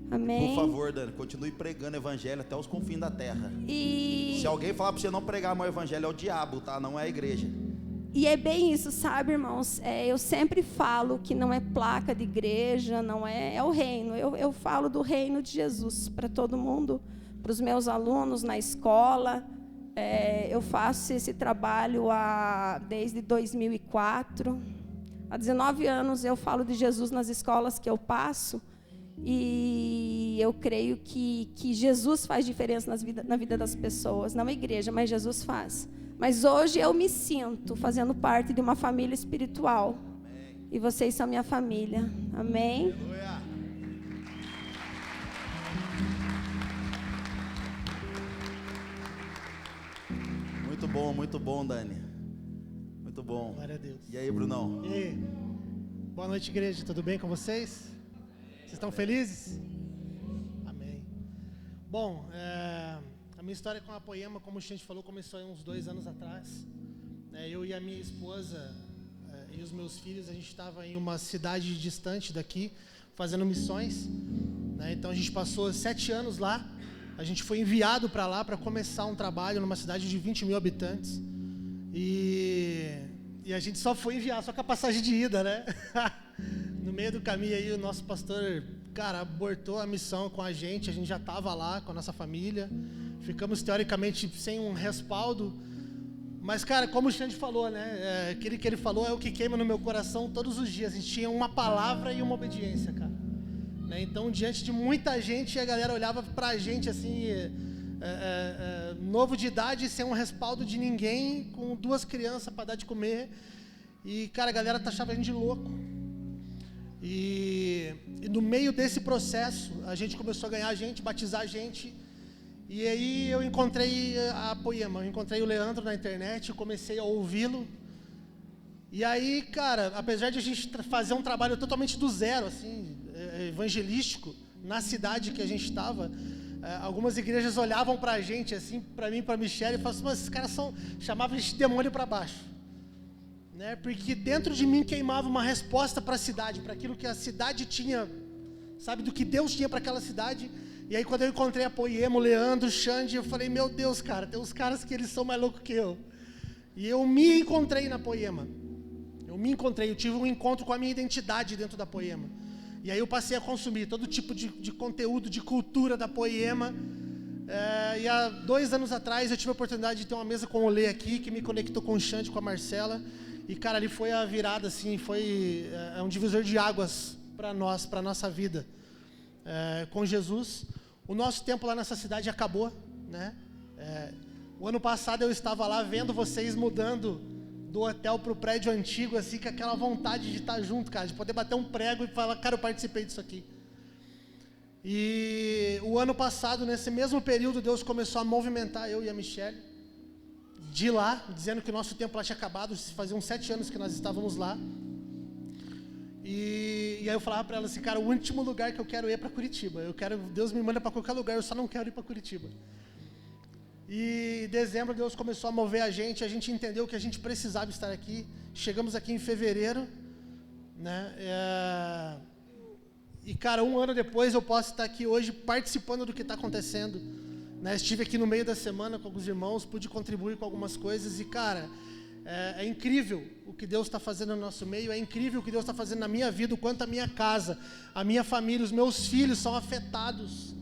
Amém. Por favor, Dani, continue pregando o evangelho até os confins da terra. E se alguém falar para você não pregar mais o evangelho, é o diabo, tá? Não é a igreja. E é bem isso, sabe, irmãos? Eu sempre falo que não é placa de igreja, não é o reino. Eu falo do reino de Jesus para todo mundo, para os meus alunos na escola. Eu faço esse trabalho desde 2004. Há 19 anos eu falo de Jesus nas escolas que eu passo. E eu creio que Jesus faz diferença na vida das pessoas. Não a igreja, mas Jesus faz. Mas hoje eu me sinto fazendo parte de uma família espiritual. Amém. E vocês são minha família. Amém? Aleluia. Muito bom, Dani. Muito bom. Glória a Deus. E aí, Brunão? E aí? Boa noite, igreja. Tudo bem com vocês? Vocês estão felizes? Amém. Bom, a minha história com a Poema, como o Xande falou, começou há uns 2 anos atrás. Eu e a minha esposa e os meus filhos, a gente estava em uma cidade distante daqui, fazendo missões. Então a gente passou 7 anos lá. A gente foi enviado para lá para começar um trabalho numa cidade de 20 mil habitantes. E a gente só foi enviado, só com a passagem de ida, né? No meio do caminho aí, o nosso pastor, cara, abortou a missão com a gente já estava lá com a nossa família. Ficamos, teoricamente, sem um respaldo. Mas, cara, como o Xande falou, né? Aquele que ele falou é o que queima no meu coração todos os dias. A gente tinha uma palavra e uma obediência, cara. Então, diante de muita gente, a galera olhava pra gente, assim, novo de idade, sem um respaldo de ninguém, com 2 crianças para dar de comer. E, cara, a galera taxava a gente de louco. E no meio desse processo, a gente começou a ganhar gente, batizar gente. E aí eu encontrei a Poema, eu encontrei o Leandro na internet, comecei a ouvi-lo. E aí, cara, apesar de a gente fazer um trabalho totalmente do zero, assim, evangelístico, na cidade que a gente estava, algumas igrejas olhavam para a gente, assim, para mim e para a Michelle, e falavam assim, mas esses caras chamavam de demônio para baixo. Né? Porque dentro de mim queimava uma resposta para a cidade, para aquilo que a cidade tinha, sabe, do que Deus tinha para aquela cidade. E aí quando eu encontrei a Poema, o Leandro, o Xande, eu falei, meu Deus, cara, tem uns caras que eles são mais loucos que eu. E eu me encontrei na Poema. Eu tive um encontro com a minha identidade dentro da Poema. E aí eu passei a consumir todo tipo de conteúdo, de cultura da Poema. E há 2 anos atrás eu tive a oportunidade de ter uma mesa com o Lê aqui, que me conectou com o Xande, com a Marcela. E, cara, ali foi a virada, assim, foi um divisor de águas para nós, para a nossa vida com Jesus. O nosso tempo lá nessa cidade acabou, né? O ano passado eu estava lá vendo vocês mudando do hotel para o prédio antigo, assim, com aquela vontade de estar junto, cara, de poder bater um prego e falar, cara, eu participei disso aqui. E o ano passado, nesse mesmo período, Deus começou a movimentar eu e a Michelle de lá, dizendo que o nosso tempo lá tinha acabado, faziam 7 anos que nós estávamos lá. E aí eu falava para ela assim, cara, o último lugar que eu quero ir é para Curitiba. Deus me manda para qualquer lugar, eu só não quero ir para Curitiba. E em dezembro Deus começou a mover a gente entendeu que a gente precisava estar aqui. Chegamos aqui em fevereiro, né? E cara, 1 ano depois eu posso estar aqui hoje participando do que está acontecendo, né? Estive aqui no meio da semana com alguns irmãos, pude contribuir com algumas coisas e cara, é incrível o que Deus está fazendo no nosso meio, é incrível o que Deus está fazendo na minha vida, o quanto a minha casa, a minha família, os meus filhos são afetados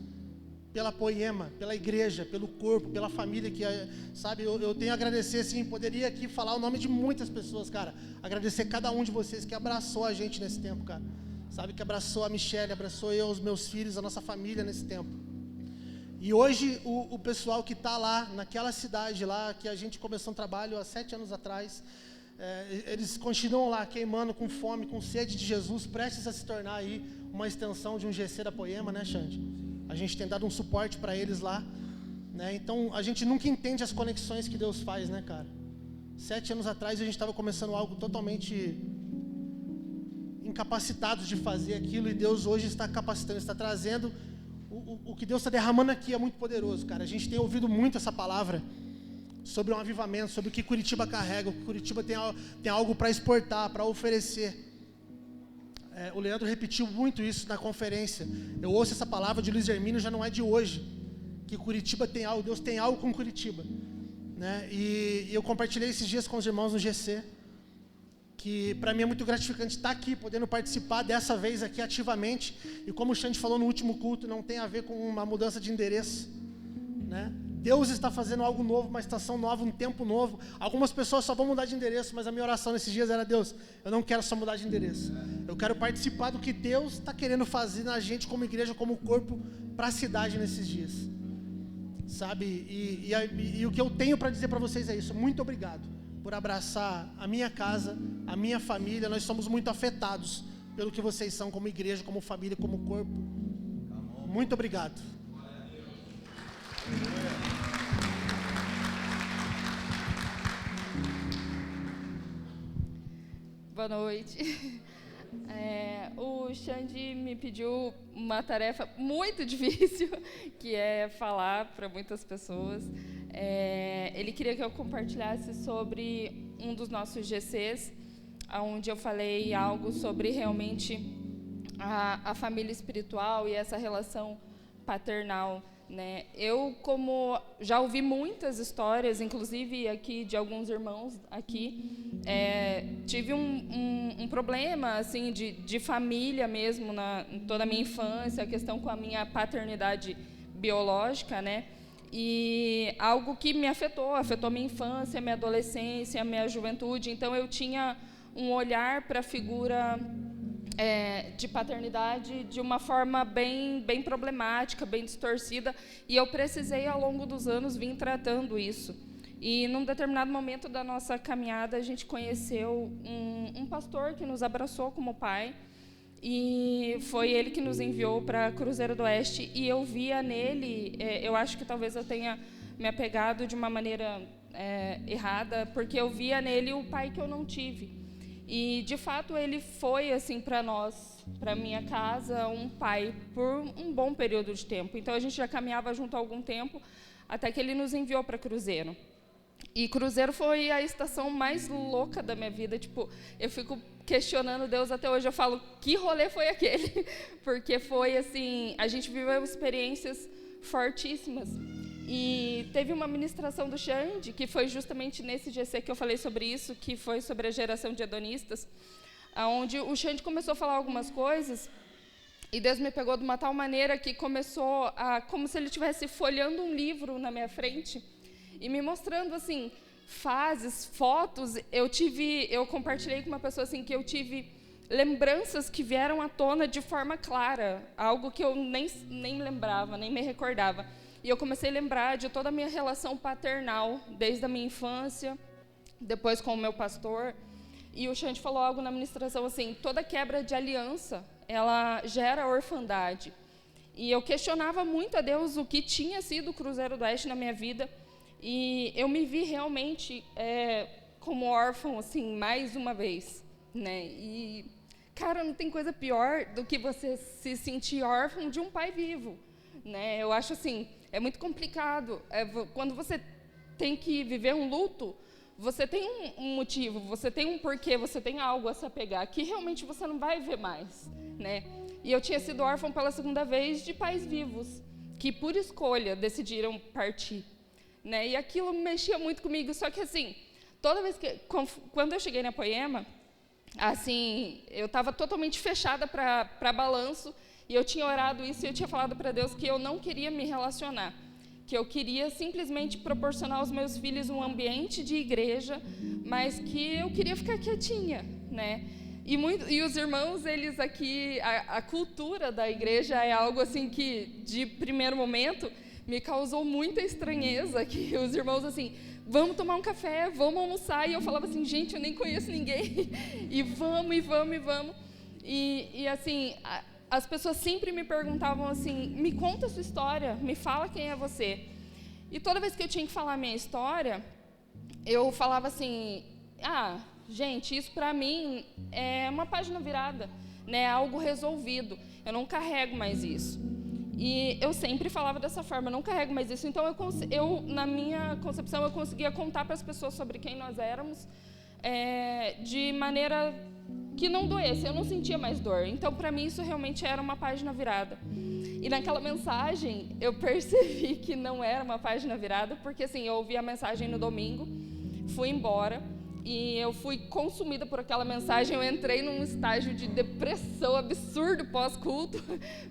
pela Poema, pela igreja, pelo corpo, pela família que, sabe, eu tenho a agradecer, assim, poderia aqui falar o nome de muitas pessoas, cara, agradecer cada um de vocês que abraçou a gente nesse tempo, cara, sabe, que abraçou a Michelle, abraçou eu, os meus filhos, a nossa família nesse tempo. E hoje o pessoal que está lá, naquela cidade lá, que a gente começou um trabalho há 7 anos atrás, eles continuam lá queimando com fome, com sede de Jesus, prestes a se tornar aí uma extensão de um GC da Poema, né, Xande? A gente tem dado um suporte para eles lá, né? Então, a gente nunca entende as conexões que Deus faz, né, cara? 7 anos atrás, a gente estava começando algo totalmente incapacitados de fazer aquilo, e Deus hoje está capacitando, está trazendo, o que Deus está derramando aqui é muito poderoso, cara. A gente tem ouvido muito essa palavra sobre um avivamento, sobre o que Curitiba carrega, o que Curitiba tem algo para exportar, para oferecer. O Leandro repetiu muito isso na conferência. Eu ouço essa palavra de Luiz Hermínio, já não é de hoje, que Curitiba tem algo, Deus tem algo com Curitiba, né? E eu compartilhei esses dias com os irmãos no GC, que para mim é muito gratificante estar aqui, podendo participar dessa vez aqui ativamente, e como o Xande falou no último culto, não tem a ver com uma mudança de endereço, né? Deus está fazendo algo novo, uma estação nova, um tempo novo. Algumas pessoas só vão mudar de endereço, mas a minha oração nesses dias era, Deus, eu não quero só mudar de endereço. Eu quero participar do que Deus está querendo fazer na gente como igreja, como corpo, para a cidade nesses dias. Sabe? E o que eu tenho para dizer para vocês é isso. Muito obrigado por abraçar a minha casa, a minha família. Nós somos muito afetados pelo que vocês são como igreja, como família, como corpo. Muito obrigado. Boa noite. O Xande me pediu uma tarefa muito difícil, que é falar para muitas pessoas. Ele queria que eu compartilhasse sobre um dos nossos GCs, onde eu falei algo sobre realmente a família espiritual e essa relação paternal, né? Eu, como já ouvi muitas histórias, inclusive aqui de alguns irmãos aqui, tive um problema assim de família mesmo em toda a minha infância, a questão com a minha paternidade biológica, né? E algo que me afetou minha infância, minha adolescência, minha juventude. Então eu tinha um olhar para a figura de paternidade de uma forma bem problemática, bem distorcida, e eu precisei, ao longo dos anos, vir tratando isso. E, num determinado momento da nossa caminhada, a gente conheceu um pastor que nos abraçou como pai, e foi ele que nos enviou para Cruzeiro do Oeste, e eu via nele, eu acho que talvez eu tenha me apegado de uma maneira errada, porque eu via nele o pai que eu não tive. E, de fato, ele foi, assim, para nós, para minha casa, um pai por um bom período de tempo. Então, a gente já caminhava junto há algum tempo, até que ele nos enviou para Cruzeiro. E Cruzeiro foi a estação mais louca da minha vida. Tipo, eu fico questionando Deus até hoje. Eu falo, que rolê foi aquele? Porque foi, assim, a gente viveu experiências fortíssimas. E teve uma ministração do Xande, que foi justamente nesse GC que eu falei sobre isso, que foi sobre a geração de hedonistas, onde o Xande começou a falar algumas coisas, e Deus me pegou de uma tal maneira que começou a, como se ele estivesse folheando um livro na minha frente, e me mostrando, assim, fases, fotos. Eu compartilhei com uma pessoa, assim, que eu tive lembranças que vieram à tona de forma clara, algo que eu nem lembrava, nem me recordava. E eu comecei a lembrar de toda a minha relação paternal, desde a minha infância, depois com o meu pastor. E o Xande falou algo na ministração assim, toda quebra de aliança, ela gera orfandade. E eu questionava muito a Deus o que tinha sido o Cruzeiro do Oeste na minha vida. E eu me vi realmente como órfão, assim, mais uma vez, né? E, cara, não tem coisa pior do que você se sentir órfão de um pai vivo, né? Eu acho assim, é muito complicado. Quando você tem que viver um luto, você tem um motivo, você tem um porquê, você tem algo a se apegar, que realmente você não vai ver mais, né? E eu tinha sido órfão pela segunda vez de pais vivos, que por escolha decidiram partir, né? E aquilo mexia muito comigo, só que assim, toda vez que, quando eu cheguei na Poema, assim, eu estava totalmente fechada para balanço, e eu tinha orado isso e eu tinha falado para Deus que eu não queria me relacionar, que eu queria simplesmente proporcionar aos meus filhos um ambiente de igreja, mas que eu queria ficar quietinha, né? E os irmãos, eles aqui, a cultura da igreja é algo assim que, de primeiro momento, me causou muita estranheza, que os irmãos assim, vamos tomar um café, vamos almoçar, e eu falava assim, gente, eu nem conheço ninguém, e vamos, e vamos, e vamos. E assim, as pessoas sempre me perguntavam assim, me conta a sua história, me fala quem é você. E toda vez que eu tinha que falar a minha história, eu falava assim, gente, isso para mim é uma página virada, né, algo resolvido, eu não carrego mais isso. E eu sempre falava dessa forma, eu não carrego mais isso. Então, eu na minha concepção, eu conseguia contar para as pessoas sobre quem nós éramos de maneira que não doesse, eu não sentia mais dor. Então, para mim, isso realmente era uma página virada. E naquela mensagem, eu percebi que não era uma página virada, porque assim, eu ouvi a mensagem no domingo, fui embora, e eu fui consumida por aquela mensagem. Eu entrei num estágio de depressão absurdo pós-culto,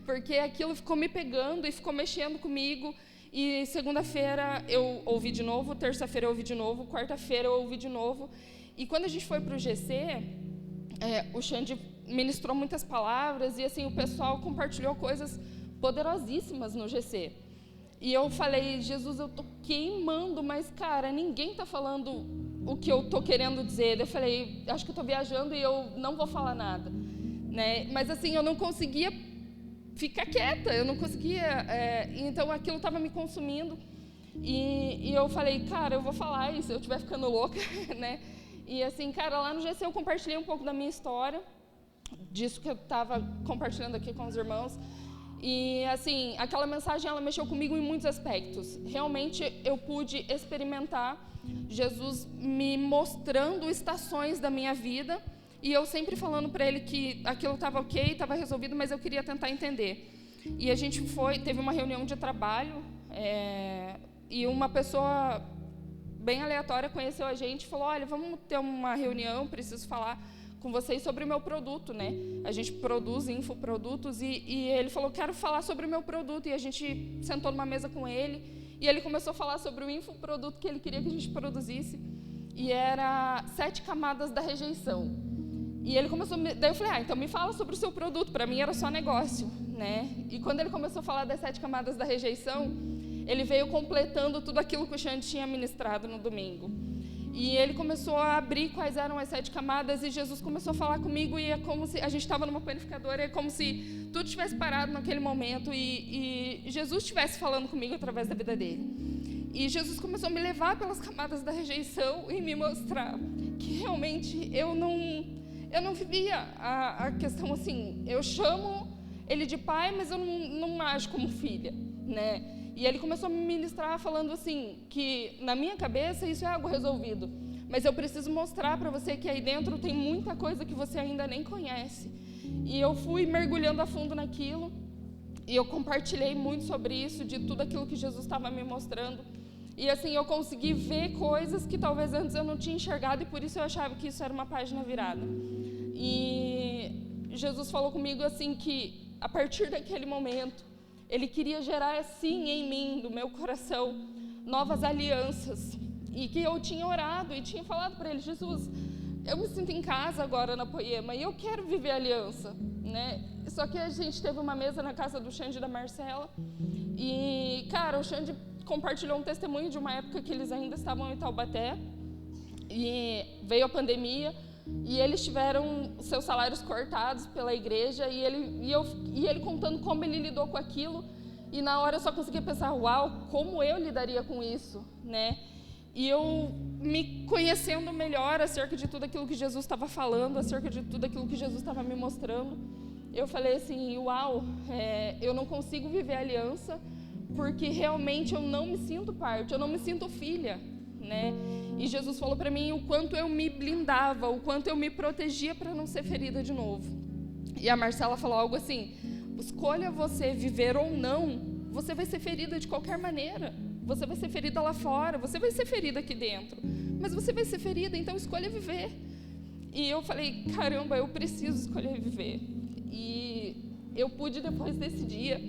porque aquilo ficou me pegando e ficou mexendo comigo. E segunda-feira eu ouvi de novo, terça-feira eu ouvi de novo, quarta-feira eu ouvi de novo. E quando a gente foi para o GC, o Xande ministrou muitas palavras e assim o pessoal compartilhou coisas poderosíssimas no GC. E eu falei, Jesus, eu estou queimando, mas, cara, ninguém está falando o que eu estou querendo dizer. Eu falei, acho que eu estou viajando e eu não vou falar nada, né? Mas, assim, eu não conseguia ficar quieta, eu não conseguia... então, aquilo estava me consumindo. E eu falei, cara, eu vou falar, e se eu estiver ficando louca, né? E, assim, cara, lá no GC eu compartilhei um pouco da minha história, disso que eu estava compartilhando aqui com os irmãos. E, assim, aquela mensagem, ela mexeu comigo em muitos aspectos. Realmente, eu pude experimentar Jesus me mostrando estações da minha vida, e eu sempre falando para ele que aquilo estava ok, estava resolvido, mas eu queria tentar entender. E a gente teve uma reunião de trabalho, e uma pessoa bem aleatória conheceu a gente e falou, olha, vamos ter uma reunião, preciso falar com vocês sobre o meu produto, né? A gente produz infoprodutos e ele falou, quero falar sobre o meu produto. E a gente sentou numa mesa com ele e ele começou a falar sobre o infoproduto que ele queria que a gente produzisse. E era 7 camadas da rejeição. E ele começou, daí eu falei, então me fala sobre o seu produto. Para mim era só negócio, né? E quando ele começou a falar das 7 camadas da rejeição, ele veio completando tudo aquilo que o Xande tinha ministrado no domingo. E ele começou a abrir quais eram as 7 camadas, e Jesus começou a falar comigo, e é como se a gente estava numa panificadora, é como se tudo tivesse parado naquele momento, e Jesus estivesse falando comigo através da vida dele. E Jesus começou a me levar pelas camadas da rejeição e me mostrar que realmente eu não eu não vivia a questão assim, eu chamo ele de pai, mas eu não ajo como filha, né? E ele começou a me ministrar falando assim, que na minha cabeça isso é algo resolvido, mas eu preciso mostrar para você que aí dentro tem muita coisa que você ainda nem conhece. E eu fui mergulhando a fundo naquilo, e eu compartilhei muito sobre isso, de tudo aquilo que Jesus estava me mostrando. E assim, eu consegui ver coisas que talvez antes eu não tinha enxergado, e por isso eu achava que isso era uma página virada. E Jesus falou comigo assim que, a partir daquele momento, Ele queria gerar assim em mim, do meu coração, novas alianças. E que eu tinha orado e tinha falado para Ele: Jesus, eu me sinto em casa agora na Poema e eu quero viver aliança, né? Só que a gente teve uma mesa na casa do Xande e da Marcela. E, cara, o Xande compartilhou um testemunho de uma época que eles ainda estavam em Taubaté. E veio a pandemia. E eles tiveram seus salários cortados pela igreja, e ele contando como ele lidou com aquilo, e na hora eu só conseguia pensar: uau, como eu lidaria com isso, né? E eu me conhecendo melhor acerca de tudo aquilo que Jesus estava falando, acerca de tudo aquilo que Jesus estava me mostrando, eu falei assim: uau, eu não consigo viver aliança, porque realmente eu não me sinto parte, eu não me sinto filha, né? E Jesus falou para mim o quanto eu me blindava, o quanto eu me protegia para não ser ferida de novo. E a Marcela falou algo assim: escolha você viver ou não, você vai ser ferida de qualquer maneira. Você vai ser ferida lá fora, você vai ser ferida aqui dentro, mas você vai ser ferida, então escolha viver. E eu falei: caramba, eu preciso escolher viver. E eu pude, depois desse dia,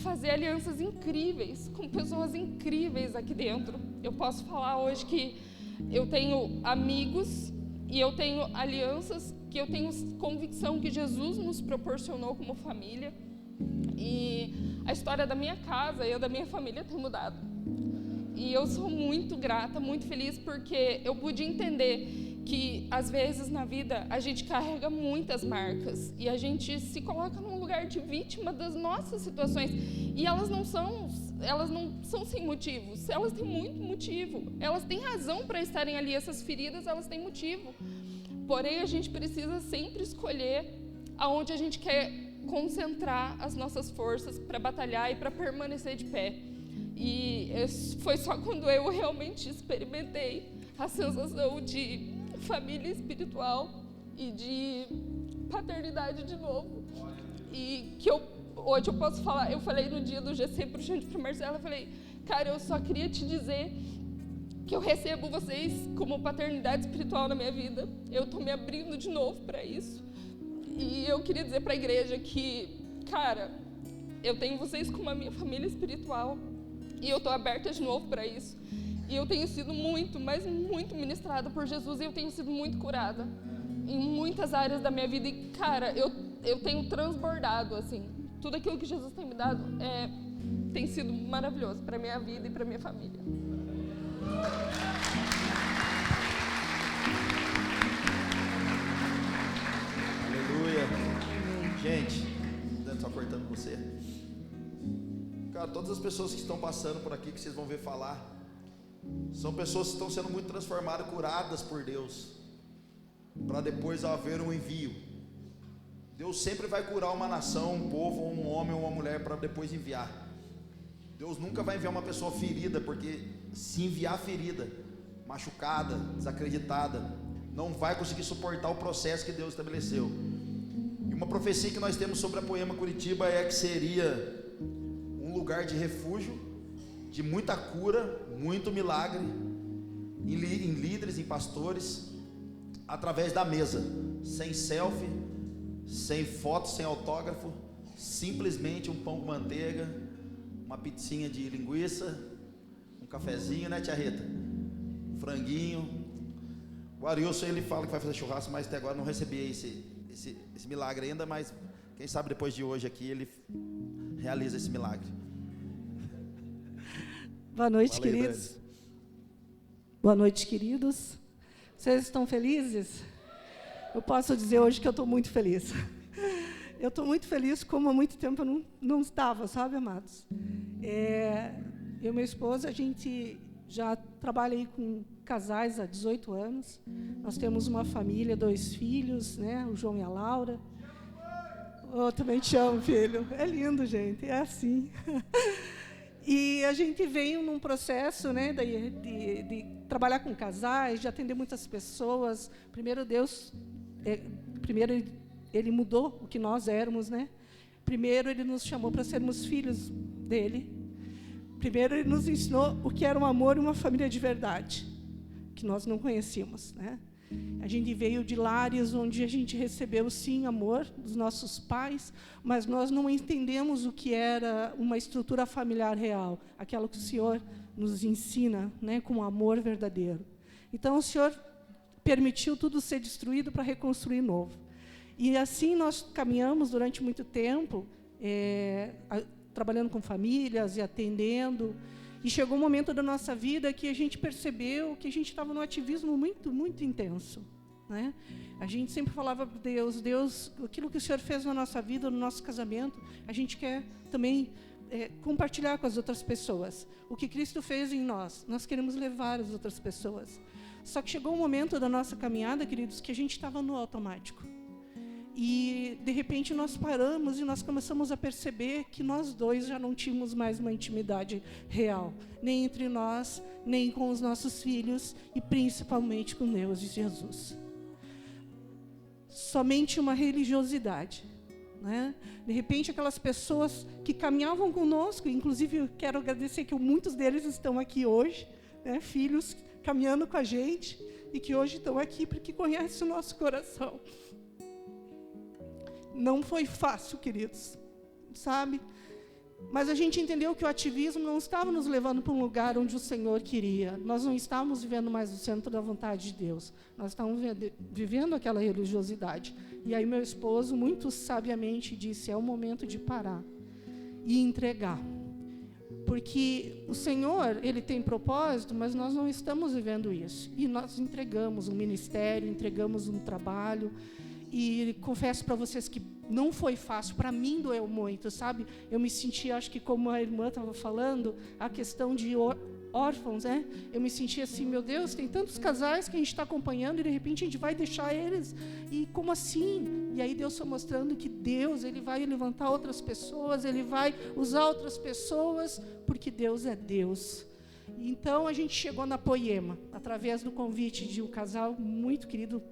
fazer alianças incríveis, com pessoas incríveis aqui dentro. Eu posso falar hoje que eu tenho amigos e eu tenho alianças que eu tenho convicção que Jesus nos proporcionou como família. E a história da minha casa e a da minha família tem mudado. E eu sou muito grata, muito feliz, porque eu pude entender que, às vezes, na vida, a gente carrega muitas marcas e a gente se coloca num lugar de vítima das nossas situações. E elas não são sem motivos, elas têm muito motivo. Elas têm razão para estarem ali, essas feridas, elas têm motivo. Porém, a gente precisa sempre escolher aonde a gente quer concentrar as nossas forças para batalhar e para permanecer de pé. E foi só quando eu realmente experimentei a sensação de família espiritual e de paternidade de novo. E que hoje eu posso falar, eu falei no dia do GC para o Xande e para a Marcela, eu falei: cara, eu só queria te dizer que eu recebo vocês como paternidade espiritual na minha vida. Eu estou me abrindo de novo para isso. E eu queria dizer para a igreja que, cara, eu tenho vocês como a minha família espiritual e eu estou aberta de novo para isso. E eu tenho sido muito, mas muito ministrada por Jesus, e eu tenho sido muito curada em muitas áreas da minha vida. E, cara, eu tenho transbordado, assim, tudo aquilo que Jesus tem me dado tem sido maravilhoso para a minha vida e para a minha família. Aleluia. Gente, só cortando você. Cara, todas as pessoas que estão passando por aqui, que vocês vão ver falar, são pessoas que estão sendo muito transformadas, curadas por Deus, para depois haver um envio. Deus sempre vai curar uma nação, um povo, um homem ou uma mulher, para depois enviar. Deus nunca vai enviar uma pessoa ferida, porque se enviar ferida, machucada, desacreditada, não vai conseguir suportar o processo que Deus estabeleceu. E uma profecia que nós temos sobre a Poema Curitiba é que seria um lugar de refúgio, de muita cura, muito milagre, em líderes, em pastores, através da mesa, sem selfie, sem foto, sem autógrafo, simplesmente um pão com manteiga, uma pizzinha de linguiça, um cafezinho, né, tia Rita? Um franguinho. O Arilson, ele fala que vai fazer churrasco, mas até agora não recebi esse milagre ainda, mas quem sabe depois de hoje aqui ele realiza esse milagre. Boa noite, Fala aí, queridos. Dani. Boa noite, queridos. Vocês estão felizes? Eu posso dizer hoje que eu estou muito feliz. Eu estou muito feliz, como há muito tempo eu não estava, sabe, amados? Eu e minha esposa, a gente já trabalha aí com casais há 18 anos. Nós temos uma família, 2 filhos, né? O João e a Laura. Eu também te amo, filho. É lindo, gente. É assim. E a gente veio num processo, né, de trabalhar com casais, de atender muitas pessoas. Primeiro, Ele mudou o que nós éramos, né? Primeiro, Ele nos chamou para sermos filhos dEle. Primeiro, Ele nos ensinou o que era um amor e uma família de verdade, que nós não conhecíamos, né? A gente veio de lares onde a gente recebeu, sim, amor dos nossos pais, mas nós não entendemos o que era uma estrutura familiar real, aquela que o Senhor nos ensina, né, com amor verdadeiro. Então, o Senhor permitiu tudo ser destruído para reconstruir novo. E assim nós caminhamos durante muito tempo, trabalhando com famílias e atendendo. E chegou um momento da nossa vida que a gente percebeu que a gente estava num ativismo muito, muito intenso, né? A gente sempre falava para Deus, Deus, aquilo que o Senhor fez na nossa vida, no nosso casamento, a gente quer também compartilhar com as outras pessoas. O que Cristo fez em nós queremos levar às outras pessoas. Só que chegou um momento da nossa caminhada, queridos, que a gente estava no automático. E, de repente, nós paramos e nós começamos a perceber que nós dois já não tínhamos mais uma intimidade real, nem entre nós, nem com os nossos filhos, e principalmente com Deus e Jesus. Somente uma religiosidade, né? De repente, aquelas pessoas que caminhavam conosco, inclusive eu quero agradecer que muitos deles estão aqui hoje, né? Filhos caminhando com a gente, e que hoje estão aqui porque conhecem o nosso coração. Não foi fácil, queridos, sabe? Mas a gente entendeu que o ativismo não estava nos levando para um lugar onde o Senhor queria. Nós não estávamos vivendo mais o centro da vontade de Deus. Nós estávamos vivendo aquela religiosidade. E aí meu esposo, muito sabiamente, disse, é o momento de parar e entregar. Porque o Senhor, Ele tem propósito, mas nós não estamos vivendo isso. E nós entregamos um ministério, entregamos um trabalho. E confesso para vocês que não foi fácil, para mim doeu muito, sabe? Eu me senti, acho que como a irmã estava falando, a questão de órfãos, né? Eu me senti assim, meu Deus, tem tantos casais que a gente está acompanhando e de repente a gente vai deixar eles, e como assim? E aí Deus foi mostrando que Deus, Ele vai levantar outras pessoas, Ele vai usar outras pessoas, porque Deus é Deus. Então a gente chegou na Poema, através do convite de um casal muito querido,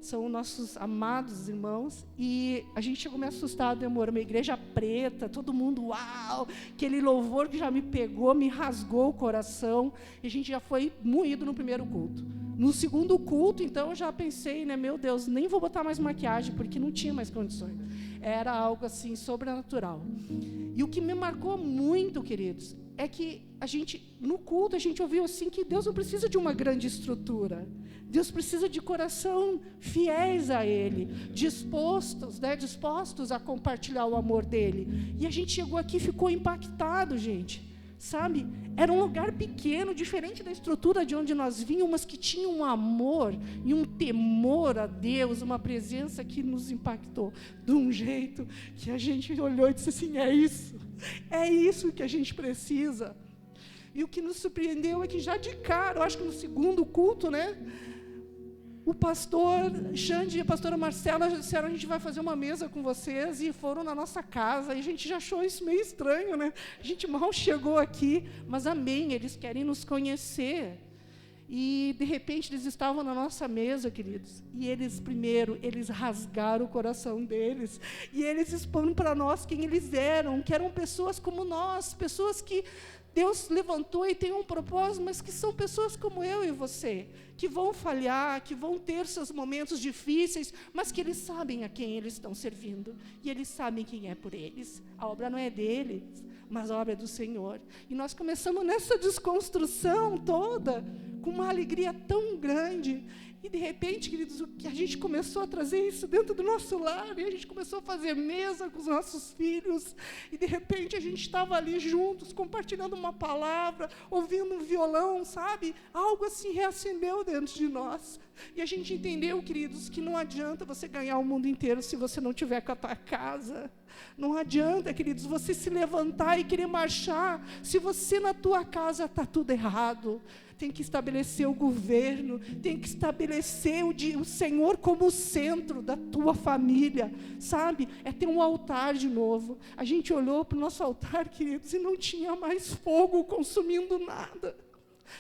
são nossos amados irmãos, e a gente chegou meio assustado, amor, uma igreja preta, todo mundo, uau, aquele louvor que já me pegou, me rasgou o coração, e a gente já foi moído no primeiro culto. No segundo culto, então, eu já pensei, né, meu Deus, nem vou botar mais maquiagem, porque não tinha mais condições. Era algo, assim, sobrenatural. E o que me marcou muito, queridos, é que no culto, a gente ouviu assim que Deus não precisa de uma grande estrutura. Deus precisa de coração fiéis a Ele, dispostos a compartilhar o amor dEle. E a gente chegou aqui e ficou impactado, gente. Sabe? Era um lugar pequeno, diferente da estrutura de onde nós vínhamos, mas que tinha um amor e um temor a Deus, uma presença que nos impactou de um jeito que a gente olhou e disse assim, é isso que a gente precisa. E o que nos surpreendeu é que já de cara, eu acho que no segundo culto, né? O pastor Xande e a pastora Marcela disseram, a gente vai fazer uma mesa com vocês, e foram na nossa casa, e a gente já achou isso meio estranho, né? A gente mal chegou aqui, mas amém, eles querem nos conhecer. E, de repente, eles estavam na nossa mesa, queridos, e eles rasgaram o coração deles, e eles expõem para nós quem eles eram, que eram pessoas como nós, pessoas que Deus levantou e tem um propósito, mas que são pessoas como eu e você, que vão falhar, que vão ter seus momentos difíceis, mas que eles sabem a quem eles estão servindo, e eles sabem quem é por eles. A obra não é deles, mas a obra é do Senhor. E nós começamos nessa desconstrução toda, com uma alegria tão grande, E de repente, queridos, o que a gente começou a trazer isso dentro do nosso lar, e a gente começou a fazer mesa com os nossos filhos, e de repente a gente estava ali juntos, compartilhando uma palavra, ouvindo um violão, sabe? Algo assim reacendeu dentro de nós. E a gente entendeu, queridos, que não adianta você ganhar o mundo inteiro se você não tiver com a tua casa. Não adianta, queridos, você se levantar e querer marchar, se você na tua casa está tudo errado. Tem que estabelecer o governo, tem que estabelecer o Senhor como o centro da tua família, sabe? É ter um altar de novo. A gente olhou para o nosso altar, queridos, e não tinha mais fogo consumindo nada,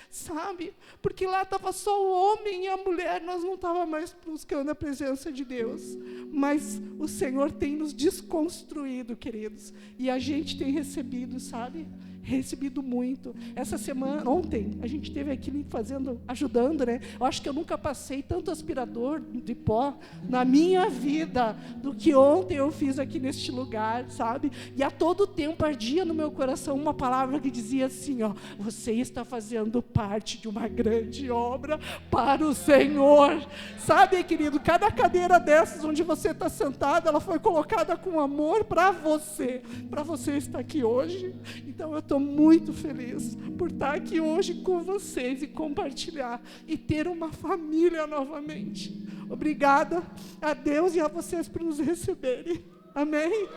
sabe? Porque lá estava só o homem e a mulher, nós não estávamos mais buscando a presença de Deus. Mas o Senhor tem nos desconstruído, queridos, e a gente tem recebido, sabe? Recebido muito. Essa semana, ontem, a gente esteve aqui ajudando, né? Eu acho que eu nunca passei tanto aspirador de pó na minha vida do que ontem eu fiz aqui neste lugar, sabe? E a todo tempo ardia no meu coração uma palavra que dizia assim, ó, você está fazendo parte de uma grande obra para o Senhor. Sabe, querido, cada cadeira dessas onde você está sentado, ela foi colocada com amor para você estar aqui hoje. Então eu estou muito feliz por estar aqui hoje com vocês e compartilhar e ter uma família novamente. Obrigada a Deus e a vocês por nos receberem. Amém?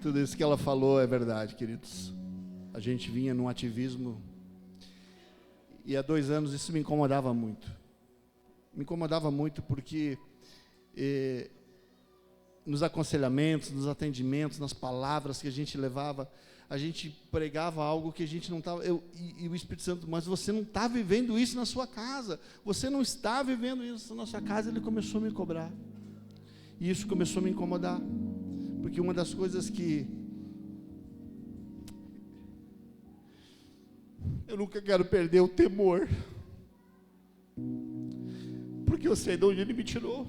Tudo isso que ela falou é verdade, queridos. A gente vinha num ativismo e há 2 anos isso me incomodava muito. Me incomodava muito porque nos aconselhamentos, nos atendimentos, nas palavras que a gente levava, a gente pregava algo que a gente não estava... E o Espírito Santo, mas você não está vivendo isso na sua casa, você não está vivendo isso na sua casa. Ele começou a me cobrar, e isso começou a me incomodar, porque uma das coisas que eu nunca quero perder o temor, porque eu sei de onde Ele me tirou.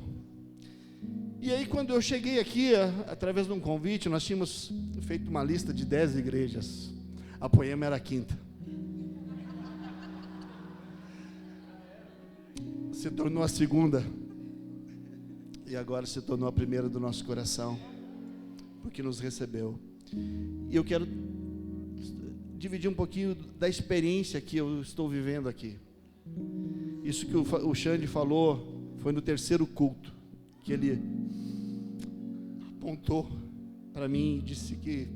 E aí, quando eu cheguei aqui, através de um convite, nós tínhamos feito uma lista de 10 igrejas. A Poema era a 5ª. Se tornou a 2ª. E agora se tornou a 1ª do nosso coração, porque nos recebeu. E eu quero dividir um pouquinho da experiência que eu estou vivendo aqui. Isso que o Xande falou foi no 3º culto, que ele apontou para mim e disse que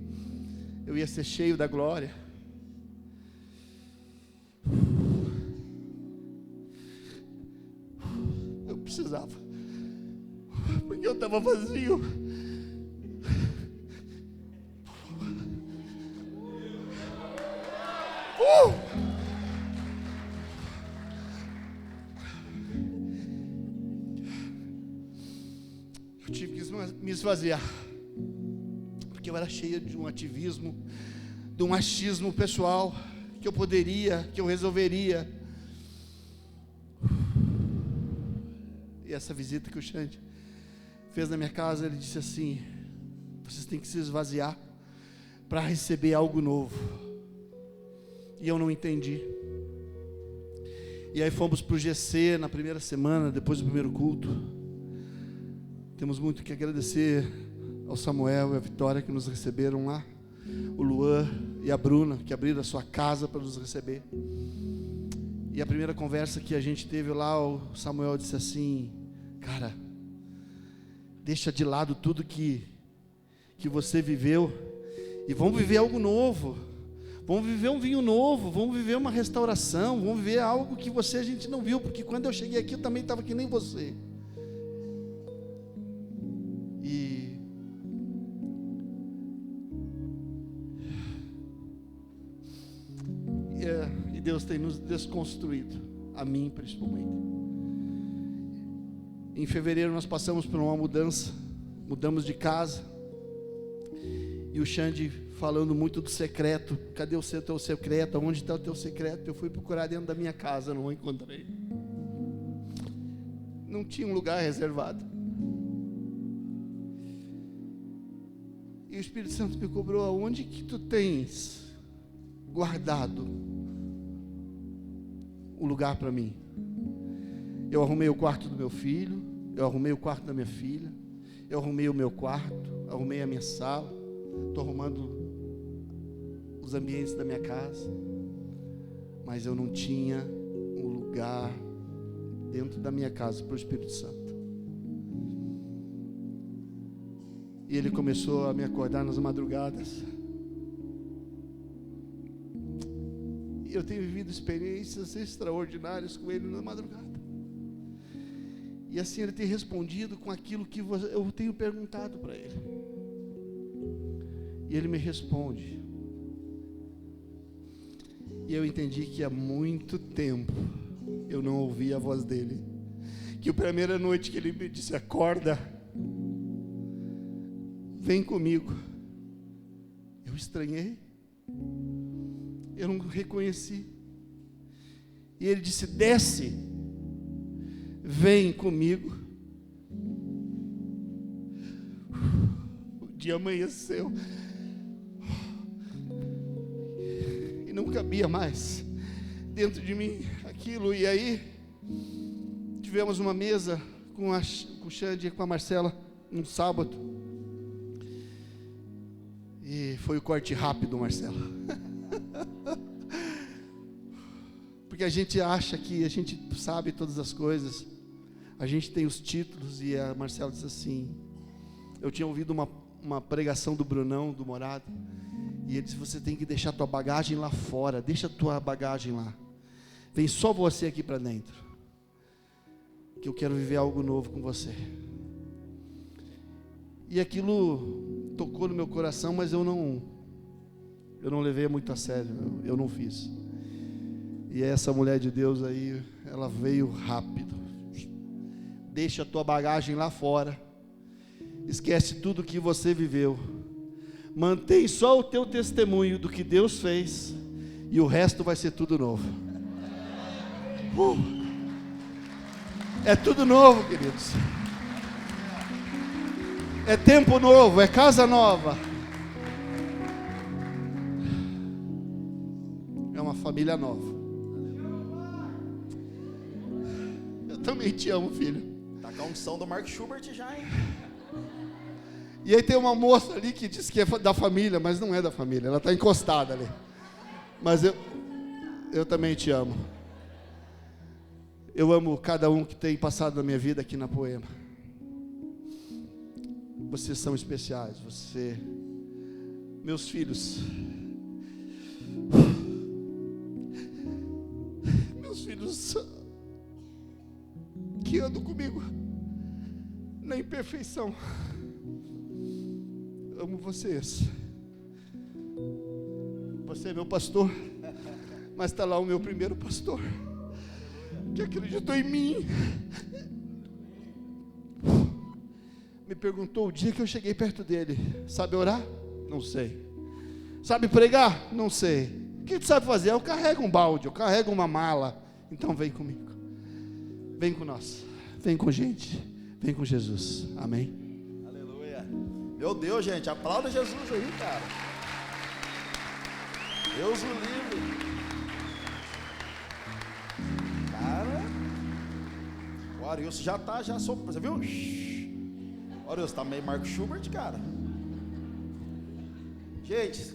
eu ia ser cheio da glória. Eu precisava, porque eu estava vazio. Eu tive que me esvaziar, porque eu era cheio de um ativismo, de um achismo pessoal, que eu poderia, que eu resolveria. E essa visita que o Xande fez na minha casa, ele disse assim: vocês têm que se esvaziar para receber algo novo. E eu não entendi. E aí fomos para o GC na primeira semana, depois do primeiro culto. Temos muito que agradecer ao Samuel e à Vitória que nos receberam lá, o Luan e a Bruna que abriram a sua casa para nos receber. E a primeira conversa que a gente teve lá, o Samuel disse assim: cara, deixa de lado tudo que você viveu e vamos viver algo novo. Vamos viver um vinho novo, vamos viver uma restauração, vamos viver algo que a gente não viu, porque quando eu cheguei aqui eu também estava que nem você. E Deus tem nos desconstruído, a mim principalmente. Em fevereiro nós passamos por uma mudança, mudamos de casa, e o Xande falando muito do secreto. Cadê o teu secreto? Onde está o teu secreto? Eu fui procurar dentro da minha casa, não o encontrei. Não tinha um lugar reservado. E o Espírito Santo me cobrou: aonde que tu tens guardado um lugar para mim? Eu arrumei o quarto do meu filho, eu arrumei o quarto da minha filha, eu arrumei o meu quarto, arrumei a minha sala, estou arrumando os ambientes da minha casa, mas eu não tinha um lugar dentro da minha casa para o Espírito Santo. E ele começou a me acordar nas madrugadas. E eu tenho vivido experiências extraordinárias com ele na madrugada. E assim ele tem respondido com aquilo que eu tenho perguntado para ele. E ele me responde. E eu entendi que há muito tempo eu não ouvia a voz dele. Que a primeira noite que ele me disse: acorda, vem comigo. Eu estranhei. Eu não reconheci. E ele disse: desce, vem comigo. O dia amanheceu e não cabia mais dentro de mim aquilo. E aí tivemos uma mesa com o Xande e com a Marcela num sábado. E foi o corte rápido, Marcela. Porque a gente acha que a gente sabe todas as coisas, a gente tem os títulos. E a Marcela disse assim: eu tinha ouvido uma pregação do Brunão, do Morado, e ele disse: você tem que deixar tua bagagem lá fora, deixa tua bagagem lá, vem só você aqui para dentro, que eu quero viver algo novo com você. E aquilo tocou no meu coração, mas eu não levei muito a sério, eu não fiz. E essa mulher de Deus aí, ela veio rápido: deixa a tua bagagem lá fora, esquece tudo que você viveu, mantém só o teu testemunho do que Deus fez, e o resto vai ser tudo novo. É tudo novo, queridos. É tempo novo, é casa nova, é uma família nova. Eu também te amo, filho. Tá com a unção do Mark Schubert já, hein? E aí tem uma moça ali que diz que é da família, mas não é da família, ela está encostada ali. Mas eu também te amo. Eu amo cada um que tem passado na minha vida aqui na Poema. Vocês são especiais, meus filhos. Meus filhos que andam comigo na imperfeição. Amo vocês. Você é meu pastor, mas está lá o meu primeiro pastor, que acreditou em mim. Me perguntou o dia que eu cheguei perto dele: sabe orar? Não sei. Sabe pregar? Não sei. O que tu sabe fazer? Eu carrego um balde, eu carrego uma mala. Então vem comigo, vem com nós, vem com gente, vem com Jesus. Amém. Aleluia. Meu Deus, gente, aplauda Jesus aí, cara. Deus o livre. Cara, o Arius já soprou, você viu? O Arius tá meio Mark Schubert, cara. Gente,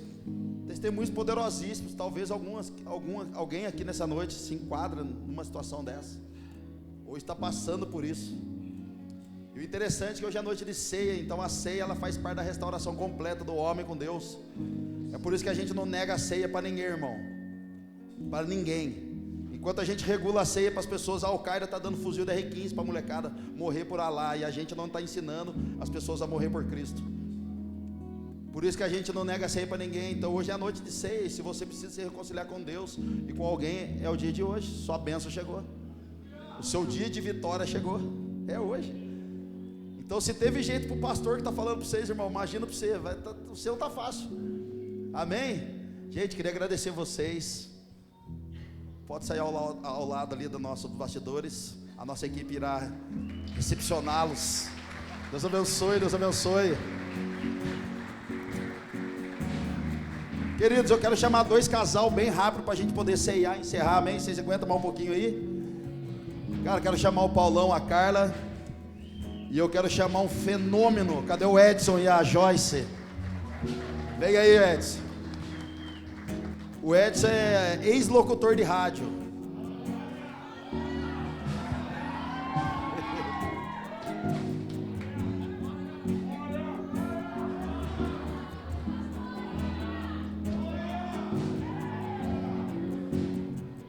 testemunhos poderosíssimos. Talvez alguém aqui nessa noite se enquadra numa situação dessa, ou está passando por isso. E o interessante é que hoje é noite de ceia. Então a ceia, ela faz parte da restauração completa do homem com Deus. É por isso que a gente não nega a ceia para ninguém, irmão. Para ninguém. Enquanto a gente regula a ceia para as pessoas, a Al-Qaeda está dando fuzil da R-15 para a molecada morrer por Alá, e a gente não está ensinando as pessoas a morrer por Cristo. Por isso que a gente não nega a ceia para ninguém. Então hoje é a noite de ceia, e se você precisa se reconciliar com Deus e com alguém, é o dia de hoje. Sua bênção chegou, o seu dia de vitória chegou, é hoje. Então se teve jeito para o pastor que está falando para vocês, irmão, imagina para você, o seu está fácil. Amém? Gente, queria agradecer vocês. Pode sair ao lado ali dos nossos bastidores. A nossa equipe irá recepcioná-los. Deus abençoe, Deus abençoe. Queridos, eu quero chamar 2 casal bem rápido para a gente poder ceiar, encerrar, amém? Vocês aguentam mais um pouquinho aí? Cara, quero chamar o Paulão, a Carla. E eu quero chamar um fenômeno. Cadê o Edson e a Joyce? Vem aí, Edson. O Edson é ex-locutor de rádio.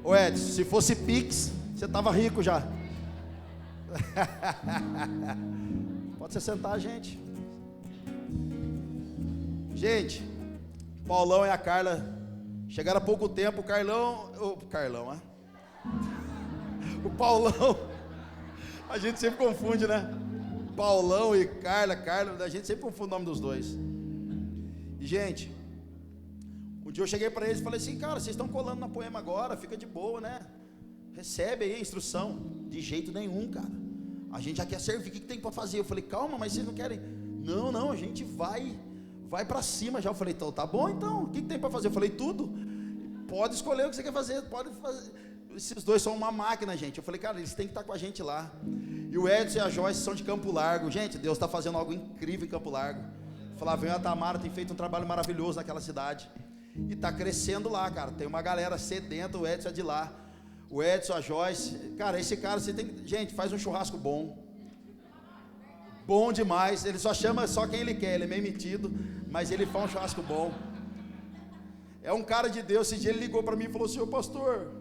Ô Edson, se fosse Pix, você tava rico já. Pode se sentar, gente. Gente, Paulão e a Carla chegaram há pouco tempo. O Paulão, a gente sempre confunde, né? Paulão e Carla, a gente sempre confunde o nome dos dois. E, gente, um dia eu cheguei para eles e falei assim: cara, vocês estão colando na Poema agora, fica de boa, né? Recebe aí a instrução. De jeito nenhum, cara. A gente já quer servir, o que tem para fazer? Eu falei: calma, mas vocês não querem? Não, a gente vai para cima já. Eu falei: então tá bom, então, o que tem para fazer? Eu falei: tudo. Pode escolher o que você quer fazer, pode fazer. Esses dois são uma máquina, gente. Eu falei: cara, eles têm que estar com a gente lá. E o Edson e a Joyce são de Campo Largo. Gente, Deus está fazendo algo incrível em Campo Largo. O Flavinho e a Tamara têm feito um trabalho maravilhoso naquela cidade. E está crescendo lá, cara. Tem uma galera sedenta, o Edson é de lá. O Edson, a Joyce. Cara, esse cara, você tem. Gente, faz um churrasco bom. Bom demais. Ele só chama só quem ele quer. Ele é meio metido, mas ele faz um churrasco bom. É um cara de Deus. Esse dia ele ligou para mim e falou assim: ô pastor,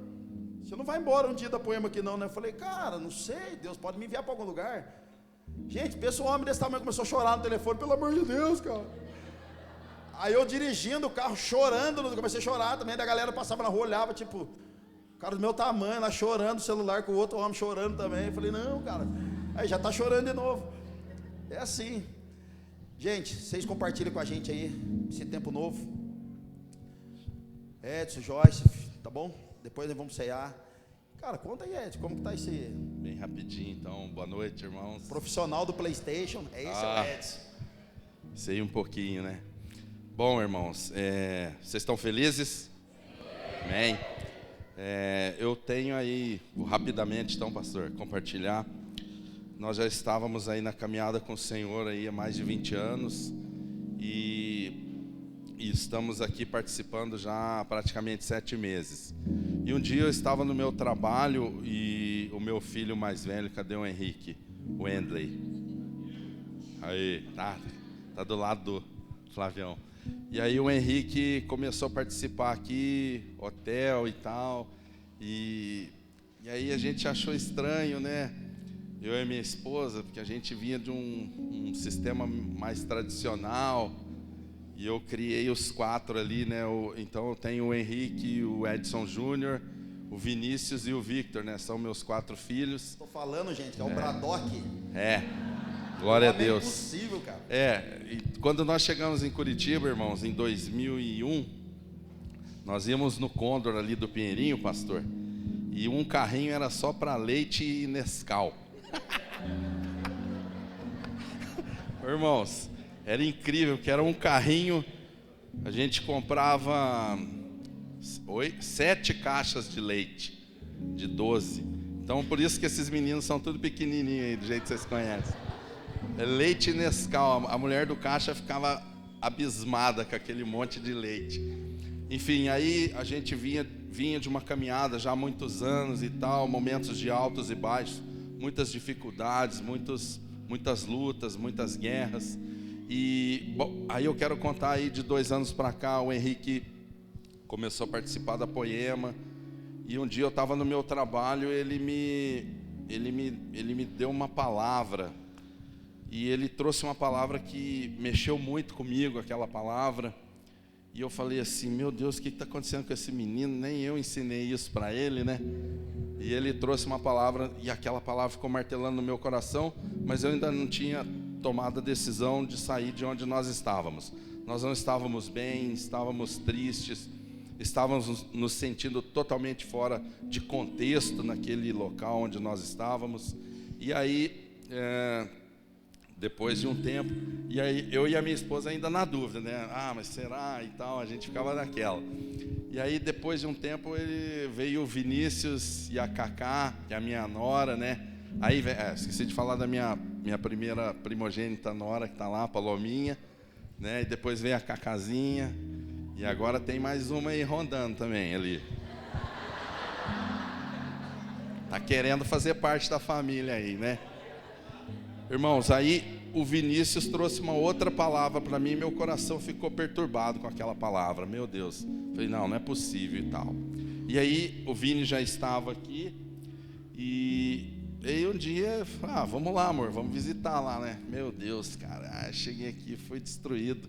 você não vai embora um dia da Poema aqui não, né? Eu falei: cara, não sei, Deus pode me enviar para algum lugar. Gente, pensa um homem desse tamanho começou a chorar no telefone: pelo amor de Deus, cara. Aí eu dirigindo o carro, chorando, comecei a chorar também. Da galera passava na rua, olhava, tipo, o cara do meu tamanho lá chorando, o celular com o outro homem chorando também. Eu falei: não, cara, aí já está chorando de novo. É assim. Gente, vocês compartilhem com a gente aí esse tempo novo. Edson, Joyce, tá bom? Depois nós vamos ceiar. Cara, conta aí, Edson, como que tá esse... Bem rapidinho, então, boa noite, irmãos. Profissional do PlayStation, é esse, é o Edson. Sei um pouquinho, né? Bom, irmãos, vocês estão felizes? Amém. Eu tenho aí, rapidamente, então, pastor, compartilhar. Nós já estávamos aí na caminhada com o Senhor aí há mais de 20 anos e estamos aqui participando já há praticamente 7 meses. E um dia eu estava no meu trabalho e o meu filho mais velho, cadê o Henrique? O Wendley. Aí, tá do lado do Flavião. E aí o Henrique começou a participar aqui, hotel e tal, e aí a gente achou estranho, né? Eu e minha esposa, porque a gente vinha de um sistema mais tradicional, e eu criei os 4 ali, né? Então eu tenho o Henrique, o Edson Júnior, o Vinícius e o Victor, né? São meus 4 filhos. Tô falando, gente, que é o Bradock. Glória a Deus. É impossível, cara. E quando nós chegamos em Curitiba, irmãos, em 2001, nós íamos no Condor ali do Pinheirinho, pastor, e um carrinho era só para leite e Nescau. Irmãos, era incrível, que era um carrinho, a gente comprava 7 caixas de leite, de 12. Então, por isso que esses meninos são tudo pequenininhos aí, do jeito que vocês conhecem. Leite Nescau, a mulher do caixa ficava abismada com aquele monte de leite. Enfim, aí a gente vinha de uma caminhada já há muitos anos e tal, momentos de altos e baixos, muitas dificuldades, muitas lutas, muitas guerras. E bom, aí eu quero contar aí de 2 anos para cá, o Henrique começou a participar da Poema, e um dia eu estava no meu trabalho, ele me deu uma palavra. E ele trouxe uma palavra que mexeu muito comigo, aquela palavra. E eu falei assim: meu Deus, o que está acontecendo com esse menino? Nem eu ensinei isso para ele, né? E ele trouxe uma palavra, e aquela palavra ficou martelando no meu coração, mas eu ainda não tinha tomado a decisão de sair de onde nós estávamos. Nós não estávamos bem, estávamos tristes, estávamos nos sentindo totalmente fora de contexto naquele local onde nós estávamos. E aí... depois de um tempo. E aí eu e a minha esposa ainda na dúvida, né? Mas será e tal, a gente ficava naquela. E aí depois de um tempo veio o Vinícius e a Cacá, que é a minha nora, né? Aí esqueci de falar da minha primeira primogênita nora que está lá, a Palominha, né? E depois veio a Cacazinha. E agora tem mais uma aí rondando também ali. Tá querendo fazer parte da família aí, né? Irmãos, aí o Vinícius trouxe uma outra palavra para mim e meu coração ficou perturbado com aquela palavra. Meu Deus. Falei, não é possível e tal. E aí o Vini já estava aqui e aí um dia, vamos lá, amor, vamos visitar lá, né? Meu Deus, cara, cheguei aqui, foi destruído.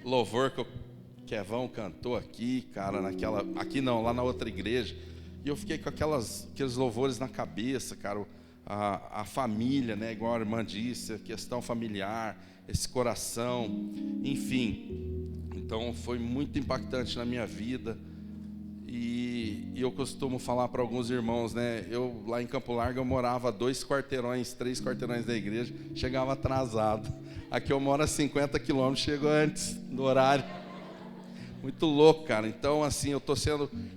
Louvor que o Kevão cantou aqui, cara, aqui não, lá na outra igreja. E eu fiquei com aqueles louvores na cabeça, cara, a família, né, igual a irmã disse, a questão familiar, esse coração, enfim. Então foi muito impactante na minha vida. E eu costumo falar para alguns irmãos, né, eu lá em Campo Largo eu morava 3 quarteirões da igreja, chegava atrasado. Aqui eu moro a 50 quilômetros, chego antes do horário. Muito louco, cara. Então, assim,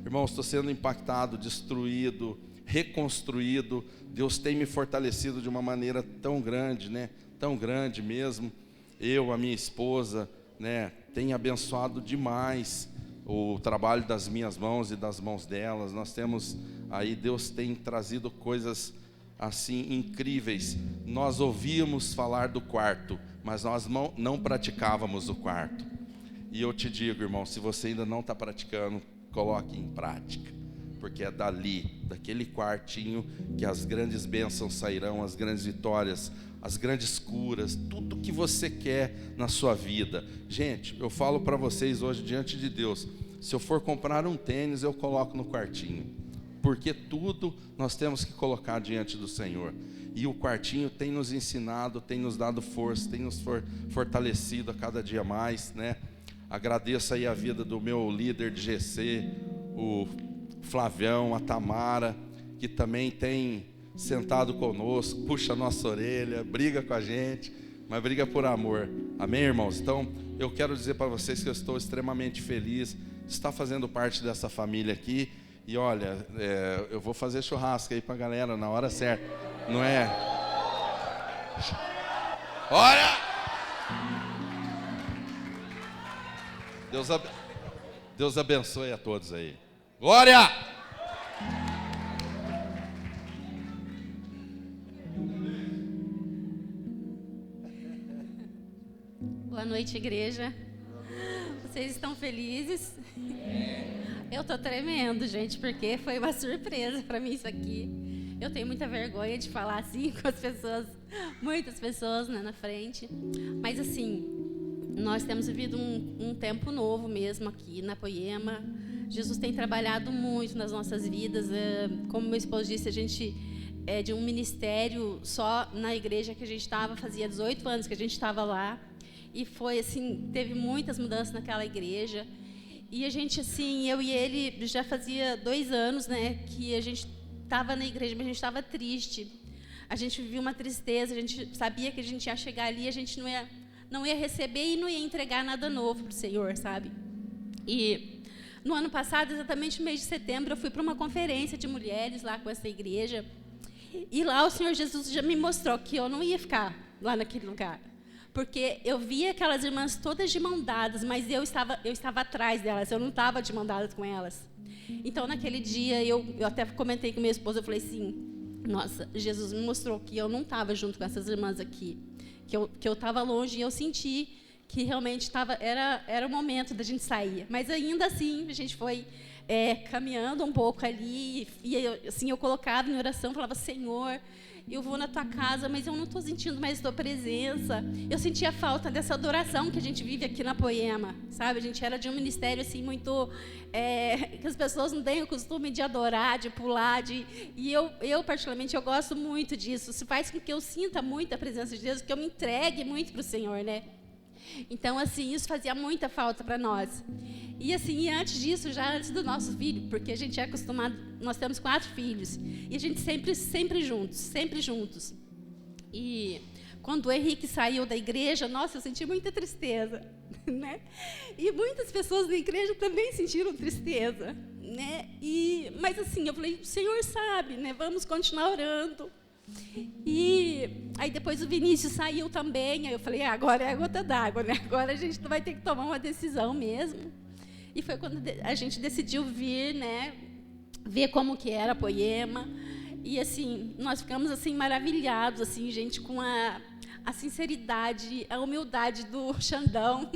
irmãos, estou sendo impactado, destruído, reconstruído. Deus tem me fortalecido de uma maneira tão grande, né? Tão grande mesmo. A minha esposa, né? Tem abençoado demais o trabalho das minhas mãos e das mãos delas. Nós temos aí, Deus tem trazido coisas assim incríveis. Nós ouvíamos falar do quarto, mas nós não praticávamos o quarto. E eu te digo, irmão, se você ainda não está praticando, coloque em prática. Porque é daquele quartinho, que as grandes bênçãos sairão, as grandes vitórias, as grandes curas, tudo que você quer na sua vida. Gente, eu falo para vocês hoje, diante de Deus, se eu for comprar um tênis, eu coloco no quartinho. Porque tudo nós temos que colocar diante do Senhor. E o quartinho tem nos ensinado, tem nos dado força, tem nos fortalecido a cada dia mais, né? Agradeço aí a vida do meu líder de GC, o Flavião, a Tamara, que também tem sentado conosco, puxa a nossa orelha, briga com a gente, mas briga por amor. Amém, irmãos? Então, eu quero dizer para vocês que eu estou extremamente feliz de estar fazendo parte dessa família aqui. E olha, eu vou fazer churrasco aí para a galera na hora certa, não é? Olha! Deus abençoe a todos aí. Glória! Boa noite, igreja. Vocês estão felizes? Eu estou tremendo, gente, porque foi uma surpresa para mim isso aqui. Eu tenho muita vergonha de falar assim com as pessoas, muitas pessoas, né, na frente. Mas assim, nós temos vivido um tempo novo mesmo aqui na Poema. Jesus tem trabalhado muito nas nossas vidas. Como meu esposo disse, a gente é de um ministério só na igreja que a gente estava, fazia 18 anos que a gente estava lá. E foi assim, teve muitas mudanças naquela igreja. E a gente, assim, eu e ele, já fazia 2 anos, né, que a gente estava na igreja, mas a gente estava triste. A gente vivia uma tristeza, a gente sabia que a gente ia chegar ali, a gente não ia receber e não ia entregar nada novo para o Senhor, sabe? E no ano passado, exatamente no mês de setembro, eu fui para uma conferência de mulheres lá com essa igreja. E lá o Senhor Jesus já me mostrou que eu não ia ficar lá naquele lugar. Porque eu via aquelas irmãs todas de mão dadas, mas eu estava atrás delas, eu não estava de mão dadas com elas. Então, naquele dia, eu até comentei com minha esposa, eu falei assim, nossa, Jesus me mostrou que eu não estava junto com essas irmãs aqui, que eu estava longe, e eu senti que realmente era o momento da gente sair. Mas ainda assim, a gente foi caminhando um pouco ali, e eu colocava em oração, falava, Senhor, eu vou na tua casa, mas eu não estou sentindo mais tua presença. Eu sentia falta dessa adoração que a gente vive aqui na Poema, sabe? A gente era de um ministério assim muito que as pessoas não têm o costume de adorar, de pular, e eu particularmente eu gosto muito disso. Isso faz com que eu sinta muito a presença de Deus, que eu me entregue muito para o Senhor, né? Então, assim, isso fazia muita falta para nós. E, assim, antes disso, já antes do nosso filho, porque a gente é acostumado, nós temos 4 filhos, e a gente sempre juntos. E Quando o Henrique saiu da igreja, nossa, eu senti muita tristeza, né? E muitas pessoas da igreja também sentiram tristeza, né? Mas assim, eu falei, o Senhor sabe, né? Vamos continuar orando. E aí depois o Vinícius saiu também, aí eu falei, agora é a gota d'água, né? Agora a gente vai ter que tomar uma decisão mesmo. E foi quando a gente decidiu vir, né? Ver como que era a Poema. E assim, nós ficamos assim maravilhados, assim, gente, com a sinceridade, a humildade do Xandão,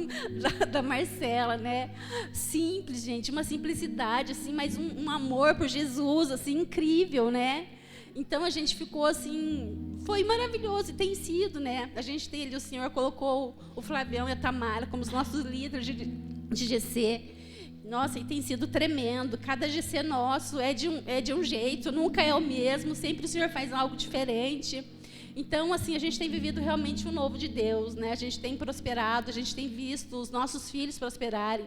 da Marcela, né? Simples, gente, uma simplicidade, assim, mas um amor por Jesus, assim, incrível, né? Então a gente ficou assim, foi maravilhoso e tem sido, né? A gente tem ali, o Senhor colocou o Flavião e a Tamara como os nossos líderes de GC. Nossa, e tem sido tremendo. Cada GC nosso é de um jeito, nunca é o mesmo, sempre o Senhor faz algo diferente. Então, assim, a gente tem vivido realmente o novo de Deus, né? A gente tem prosperado, a gente tem visto os nossos filhos prosperarem.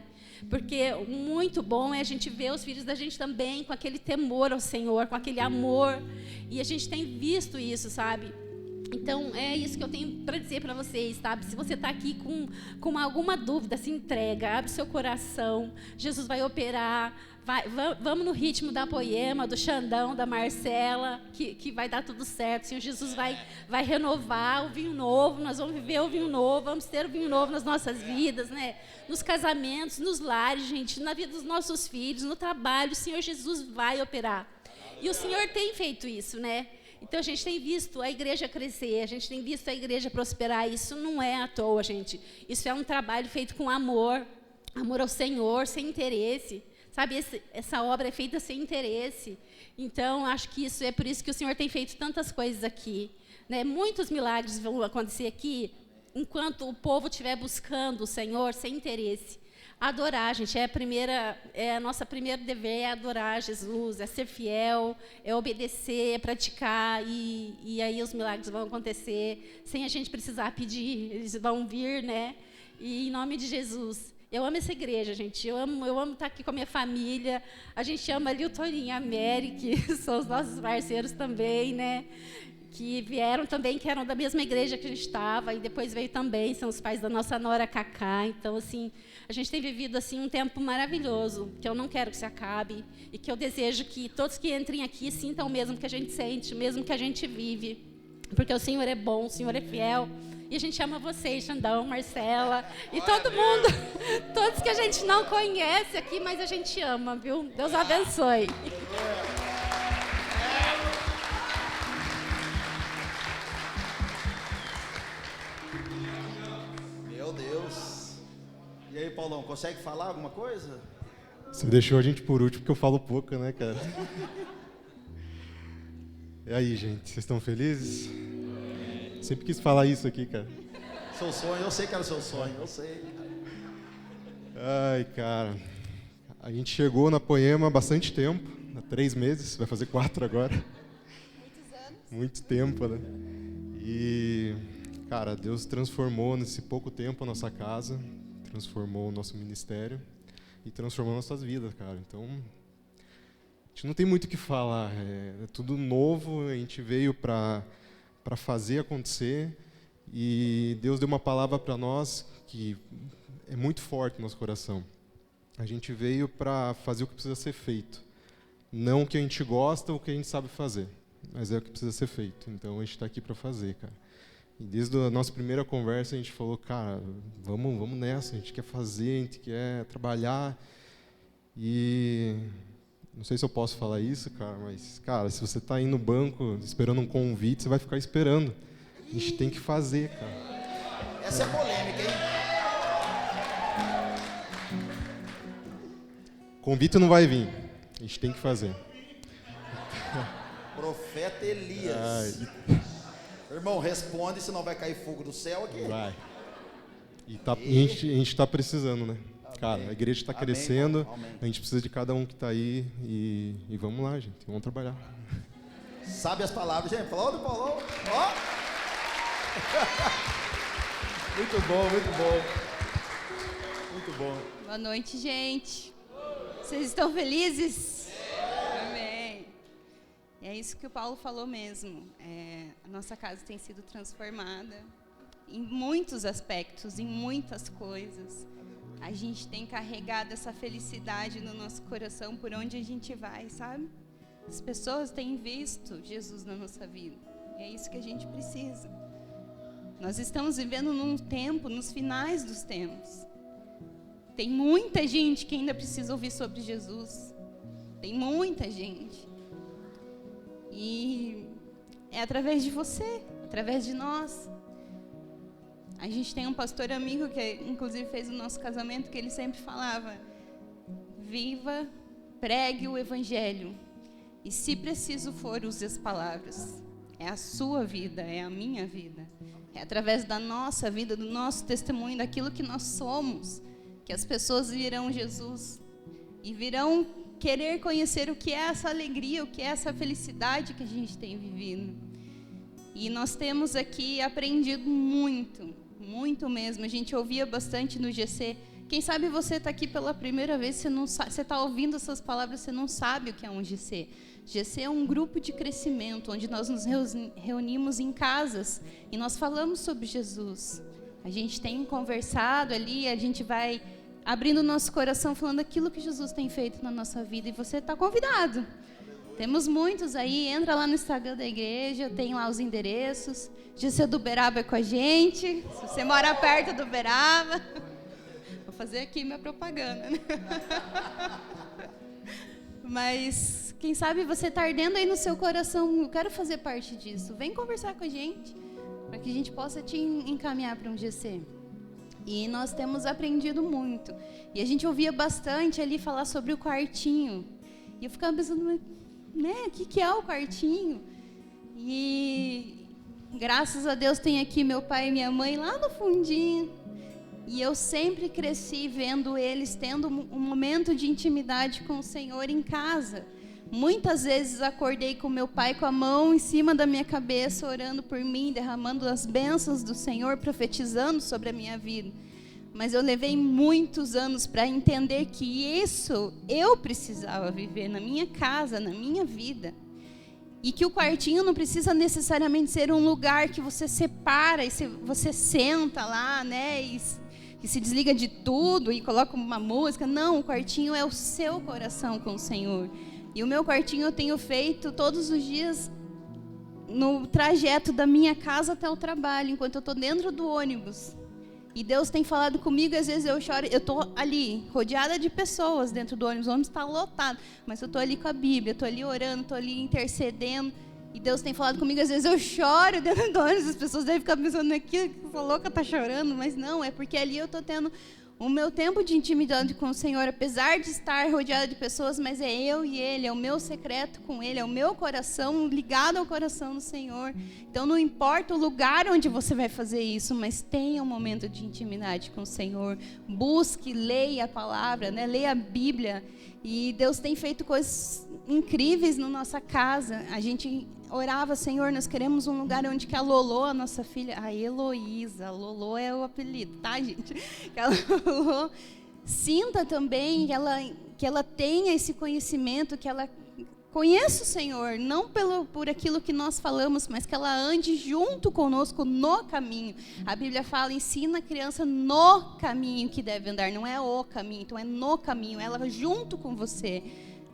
Porque muito bom é a gente ver os filhos da gente também com aquele temor ao Senhor, com aquele amor. E a gente tem visto isso, sabe? Então, é isso que eu tenho para dizer para vocês, sabe? Se você está aqui com alguma dúvida, se entrega, abre seu coração. Jesus vai operar. Vamos no ritmo da Poema, do Xandão, da Marcela, que vai dar tudo certo. O Senhor Jesus vai renovar o vinho novo, nós vamos viver o vinho novo, vamos ter o vinho novo nas nossas vidas, né? Nos casamentos, nos lares, gente, na vida dos nossos filhos, no trabalho, o Senhor Jesus vai operar. E o Senhor tem feito isso, né? Então, a gente tem visto a igreja crescer, a gente tem visto a igreja prosperar. Isso não é à toa, gente. Isso é um trabalho feito com amor ao Senhor, sem interesse. Sabe, essa obra é feita sem interesse. Então, acho que isso é por isso que o Senhor tem feito tantas coisas aqui, né? Muitos milagres vão acontecer aqui, enquanto o povo estiver buscando o Senhor sem interesse. Adorar, gente, a nossa primeiro dever é adorar Jesus, é ser fiel, é obedecer, é praticar, e aí os milagres vão acontecer, sem a gente precisar pedir, eles vão vir, né? E em nome de Jesus. Eu amo essa igreja, gente. Eu amo estar aqui com a minha família. A gente ama ali o Toninho e a Mary, que são os nossos parceiros também, né? Que vieram também, que eram da mesma igreja que a gente estava, e depois veio também, são os pais da nossa nora Cacá. Então, assim, a gente tem vivido assim um tempo maravilhoso, que eu não quero que se acabe, e que eu desejo que todos que entrem aqui sintam o mesmo que a gente sente, o mesmo que a gente vive. Porque o Senhor é bom, o Senhor é fiel. E a gente ama vocês, Xandão, Marcela, e todo mundo, todos que a gente não conhece aqui, mas a gente ama, viu? Deus abençoe. Meu Deus. E aí, Paulão, consegue falar alguma coisa? Você deixou a gente por último, porque eu falo pouco, né, cara? E aí, gente, vocês estão felizes? Sempre quis falar isso aqui, cara. Seu sonho, eu sei que era o seu sonho, eu sei. Ai, cara. A gente chegou na Poema há bastante tempo, há 3 meses, vai fazer 4 agora. Muitos anos. Muito tempo, né? E, cara, Deus transformou nesse pouco tempo a nossa casa, transformou o nosso ministério e transformou nossas vidas, cara. Então, a gente não tem muito o que falar, é tudo novo, a gente veio para fazer acontecer, e Deus deu uma palavra para nós que é muito forte no nosso coração. A gente veio para fazer o que precisa ser feito, não o que a gente gosta ou o que a gente sabe fazer, mas é o que precisa ser feito. Então a gente está aqui para fazer, cara. E desde a nossa primeira conversa a gente falou, cara, vamos nessa, a gente quer fazer, a gente quer trabalhar. E não sei se eu posso falar isso, cara, mas, cara, se você está aí no banco esperando um convite, você vai ficar esperando. A gente tem que fazer, cara. Essa é polêmica, hein? Convite não vai vir, a gente tem que fazer. Profeta Elias. Irmão, responde, senão vai cair fogo do céu aqui. Vai. E a gente está precisando, né? Cara, a igreja está crescendo, a gente precisa de cada um que está aí e vamos lá, gente, vamos trabalhar. Sabe as palavras, gente? Falou do Paulão? Ó! Muito bom, muito bom. Muito bom. Boa noite, gente. Vocês estão felizes? Amém. É isso que o Paulo falou mesmo. A nossa casa tem sido transformada em muitos aspectos, em muitas coisas. A gente tem carregado essa felicidade no nosso coração por onde a gente vai, sabe? As pessoas têm visto Jesus na nossa vida. É isso que a gente precisa. Nós estamos vivendo num tempo, nos finais dos tempos. Tem muita gente que ainda precisa ouvir sobre Jesus. Tem muita gente. E é através de você, através de nós. A gente tem um pastor amigo que, inclusive, fez o nosso casamento, que ele sempre falava: viva, pregue o evangelho. E, se preciso for, use as palavras. É a sua vida, é a minha vida. É através da nossa vida, do nosso testemunho, daquilo que nós somos, que as pessoas virão Jesus e virão querer conhecer o que é essa alegria, o que é essa felicidade que a gente tem vivido. E nós temos aqui aprendido muito, muito mesmo. A gente ouvia bastante no GC. Quem sabe você está aqui pela primeira vez, você está ouvindo essas palavras, você não sabe o que é um GC. GC é um grupo de crescimento, onde nós nos reunimos em casas e nós falamos sobre Jesus. A gente tem conversado ali, a gente vai abrindo o nosso coração, falando aquilo que Jesus tem feito na nossa vida, e você está convidado. Temos muitos aí, entra lá no Instagram da igreja, tem lá os endereços. GC do Uberaba é com a gente, se você mora perto do Uberaba. Vou fazer aqui minha propaganda, né? Mas, quem sabe você está ardendo aí no seu coração, eu quero fazer parte disso. Vem conversar com a gente, para que a gente possa te encaminhar para um GC. E nós temos aprendido muito. E a gente ouvia bastante ali falar sobre o quartinho. E eu ficava pensando, né, o que é o quartinho? E graças a Deus tem aqui meu pai e minha mãe lá no fundinho. E eu sempre cresci vendo eles tendo um momento de intimidade com o Senhor em casa. Muitas vezes acordei com meu pai com a mão em cima da minha cabeça, orando por mim, derramando as bênçãos do Senhor, profetizando sobre a minha vida. Mas eu levei muitos anos para entender que isso eu precisava viver na minha casa, na minha vida. E que o quartinho não precisa necessariamente ser um lugar que você separa e você senta lá, né, e se desliga de tudo e coloca uma música. Não, o quartinho é o seu coração com o Senhor. E o meu quartinho eu tenho feito todos os dias no trajeto da minha casa até o trabalho, enquanto eu estou dentro do ônibus. E Deus tem falado comigo, às vezes eu choro, eu estou ali, rodeada de pessoas dentro do ônibus, o ônibus está lotado, mas eu estou ali com a Bíblia, estou ali orando, estou ali intercedendo. E Deus tem falado comigo, às vezes eu choro dentro do ônibus, as pessoas devem ficar pensando que essa louca está chorando, mas não, é porque ali eu estou tendo o meu tempo de intimidade com o Senhor, apesar de estar rodeada de pessoas, mas é eu e Ele, é o meu secreto com Ele, é o meu coração ligado ao coração do Senhor. Então não importa o lugar onde você vai fazer isso, mas tenha um momento de intimidade com o Senhor. Busque, leia a palavra, né? Leia a Bíblia. E Deus tem feito coisas incríveis na nossa casa. A gente orava, Senhor, nós queremos um lugar onde que a Lolô, a nossa filha, a Heloísa, a Lolô é o apelido, tá, gente? Que a Lolô sinta também que ela tenha esse conhecimento, que ela conheça o Senhor, não por aquilo que nós falamos, mas que ela ande junto conosco no caminho. A Bíblia fala, ensina a criança no caminho que deve andar, não é o caminho, então é no caminho, ela junto com você.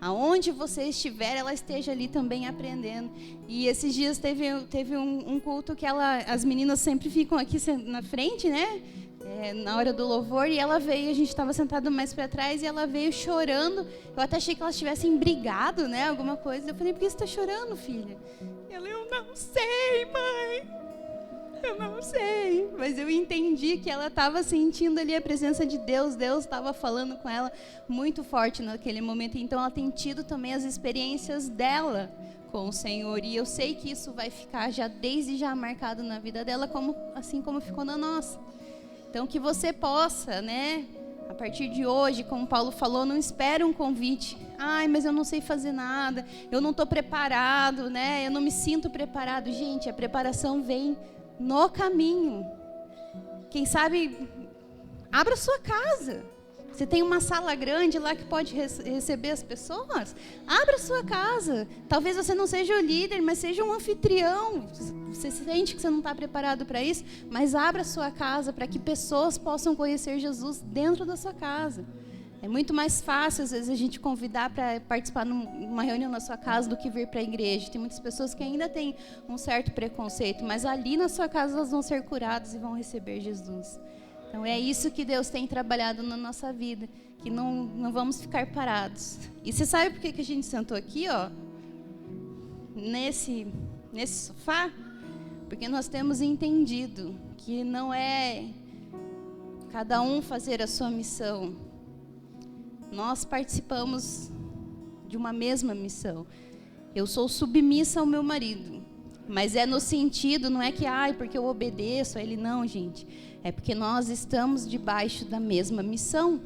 Aonde você estiver, ela esteja ali também aprendendo. E esses dias teve um culto que as meninas sempre ficam aqui na frente, né? Na hora do louvor, e ela veio, a gente estava sentado mais para trás, e ela veio chorando. Eu até achei que elas tivessem brigado, né? Alguma coisa. Eu falei, por que você está chorando, filha? Ela, eu não sei, mãe. Eu não sei, mas eu entendi que ela estava sentindo ali a presença de Deus. Deus estava falando com ela muito forte naquele momento. Então, ela tem tido também as experiências dela com o Senhor. E eu sei que isso vai ficar desde já marcado na vida dela, assim como ficou na nossa. Então, que você possa, né, a partir de hoje, como Paulo falou, não espere um convite. Ai, mas eu não sei fazer nada, eu não estou preparado, né? Eu não me sinto preparado. Gente, a preparação vem no caminho. Quem sabe, abra sua casa. Você tem uma sala grande lá que pode receber as pessoas? Abra a sua casa. Talvez você não seja o líder, mas seja um anfitrião. Você sente que você não está preparado para isso, mas abra a sua casa para que pessoas possam conhecer Jesus dentro da sua casa. É muito mais fácil, às vezes, a gente convidar para participar numa reunião na sua casa do que vir para a igreja. Tem muitas pessoas que ainda têm um certo preconceito, mas ali na sua casa elas vão ser curadas e vão receber Jesus. Então é isso que Deus tem trabalhado na nossa vida, que não vamos ficar parados. E você sabe por que a gente sentou aqui, ó, nesse sofá? Porque nós temos entendido que não é cada um fazer a sua missão. Nós participamos de uma mesma missão. Eu sou submissa ao meu marido, mas é no sentido, não é que, porque eu obedeço a ele, não, gente. É porque nós estamos debaixo da mesma missão.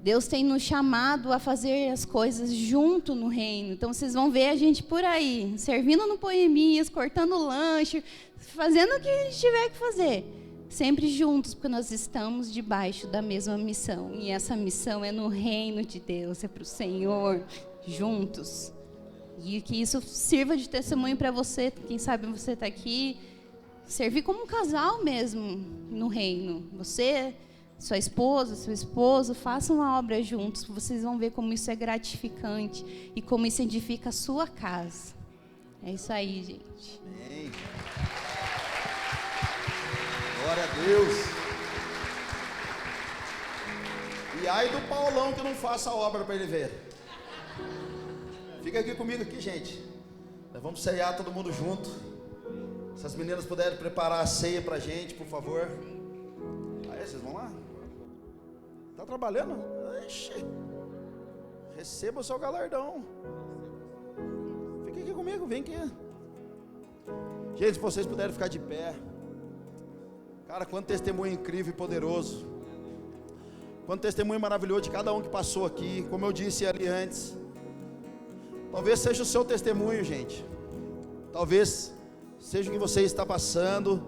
Deus tem nos chamado a fazer as coisas junto no reino. Então, vocês vão ver a gente por aí, servindo no Poeminhas, cortando lanche, fazendo o que a gente tiver que fazer. Sempre juntos, porque nós estamos debaixo da mesma missão. E essa missão é no reino de Deus, é para o Senhor, juntos. E que isso sirva de testemunho para você, quem sabe você está aqui, servir como um casal mesmo no reino. Você, sua esposa, seu esposo, façam a obra juntos. Vocês vão ver como isso é gratificante e como isso edifica a sua casa. É isso aí, gente. Amém. Glória a Deus. E ai do Paulão que não faça a obra para ele ver. Fica aqui comigo aqui, gente. Nós vamos ceiar todo mundo junto. Se as meninas puderem preparar a ceia pra gente, por favor. Aí, vocês vão lá? Tá trabalhando? Ixi. Receba o seu galardão. Fica aqui comigo, vem aqui. Gente, se vocês puderem ficar de pé. Cara, quanto testemunho incrível e poderoso. Quanto testemunho maravilhoso de cada um que passou aqui. Como eu disse ali antes. Talvez seja o seu testemunho, gente. Talvez seja o que você está passando.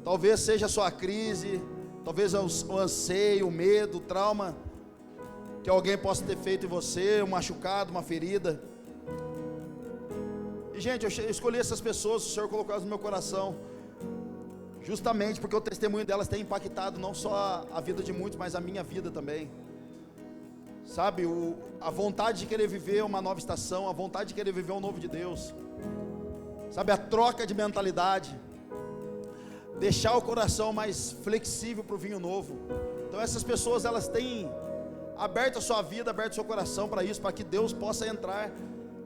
Talvez seja a sua crise. Talvez o anseio, o medo, o trauma que alguém possa ter feito em você, um machucado, uma ferida. E gente, eu escolhi essas pessoas, o Senhor colocou elas no meu coração, justamente porque o testemunho delas tem impactado não só a vida de muitos, mas a minha vida também. Sabe, a vontade de querer viver uma nova estação, a vontade de querer viver um novo de Deus. Sabe, a troca de mentalidade, deixar o coração mais flexível para o vinho novo. Então essas pessoas, elas têm aberto a sua vida, aberto o seu coração para isso, para que Deus possa entrar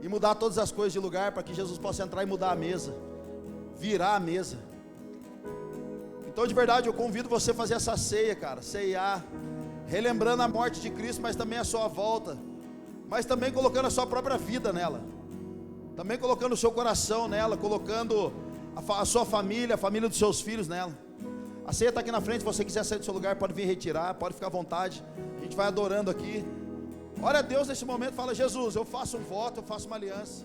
e mudar todas as coisas de lugar, para que Jesus possa entrar e mudar a mesa, virar a mesa. Então de verdade eu convido você a fazer essa ceia, cara, ceiar, relembrando a morte de Cristo, mas também a sua volta, mas também colocando a sua própria vida nela, também colocando o seu coração nela, colocando a sua família, a família dos seus filhos nela. A ceia está aqui na frente, se você quiser sair do seu lugar, pode vir retirar, pode ficar à vontade, a gente vai adorando aqui. Ora a Deus nesse momento, fala: Jesus, eu faço um voto, eu faço uma aliança.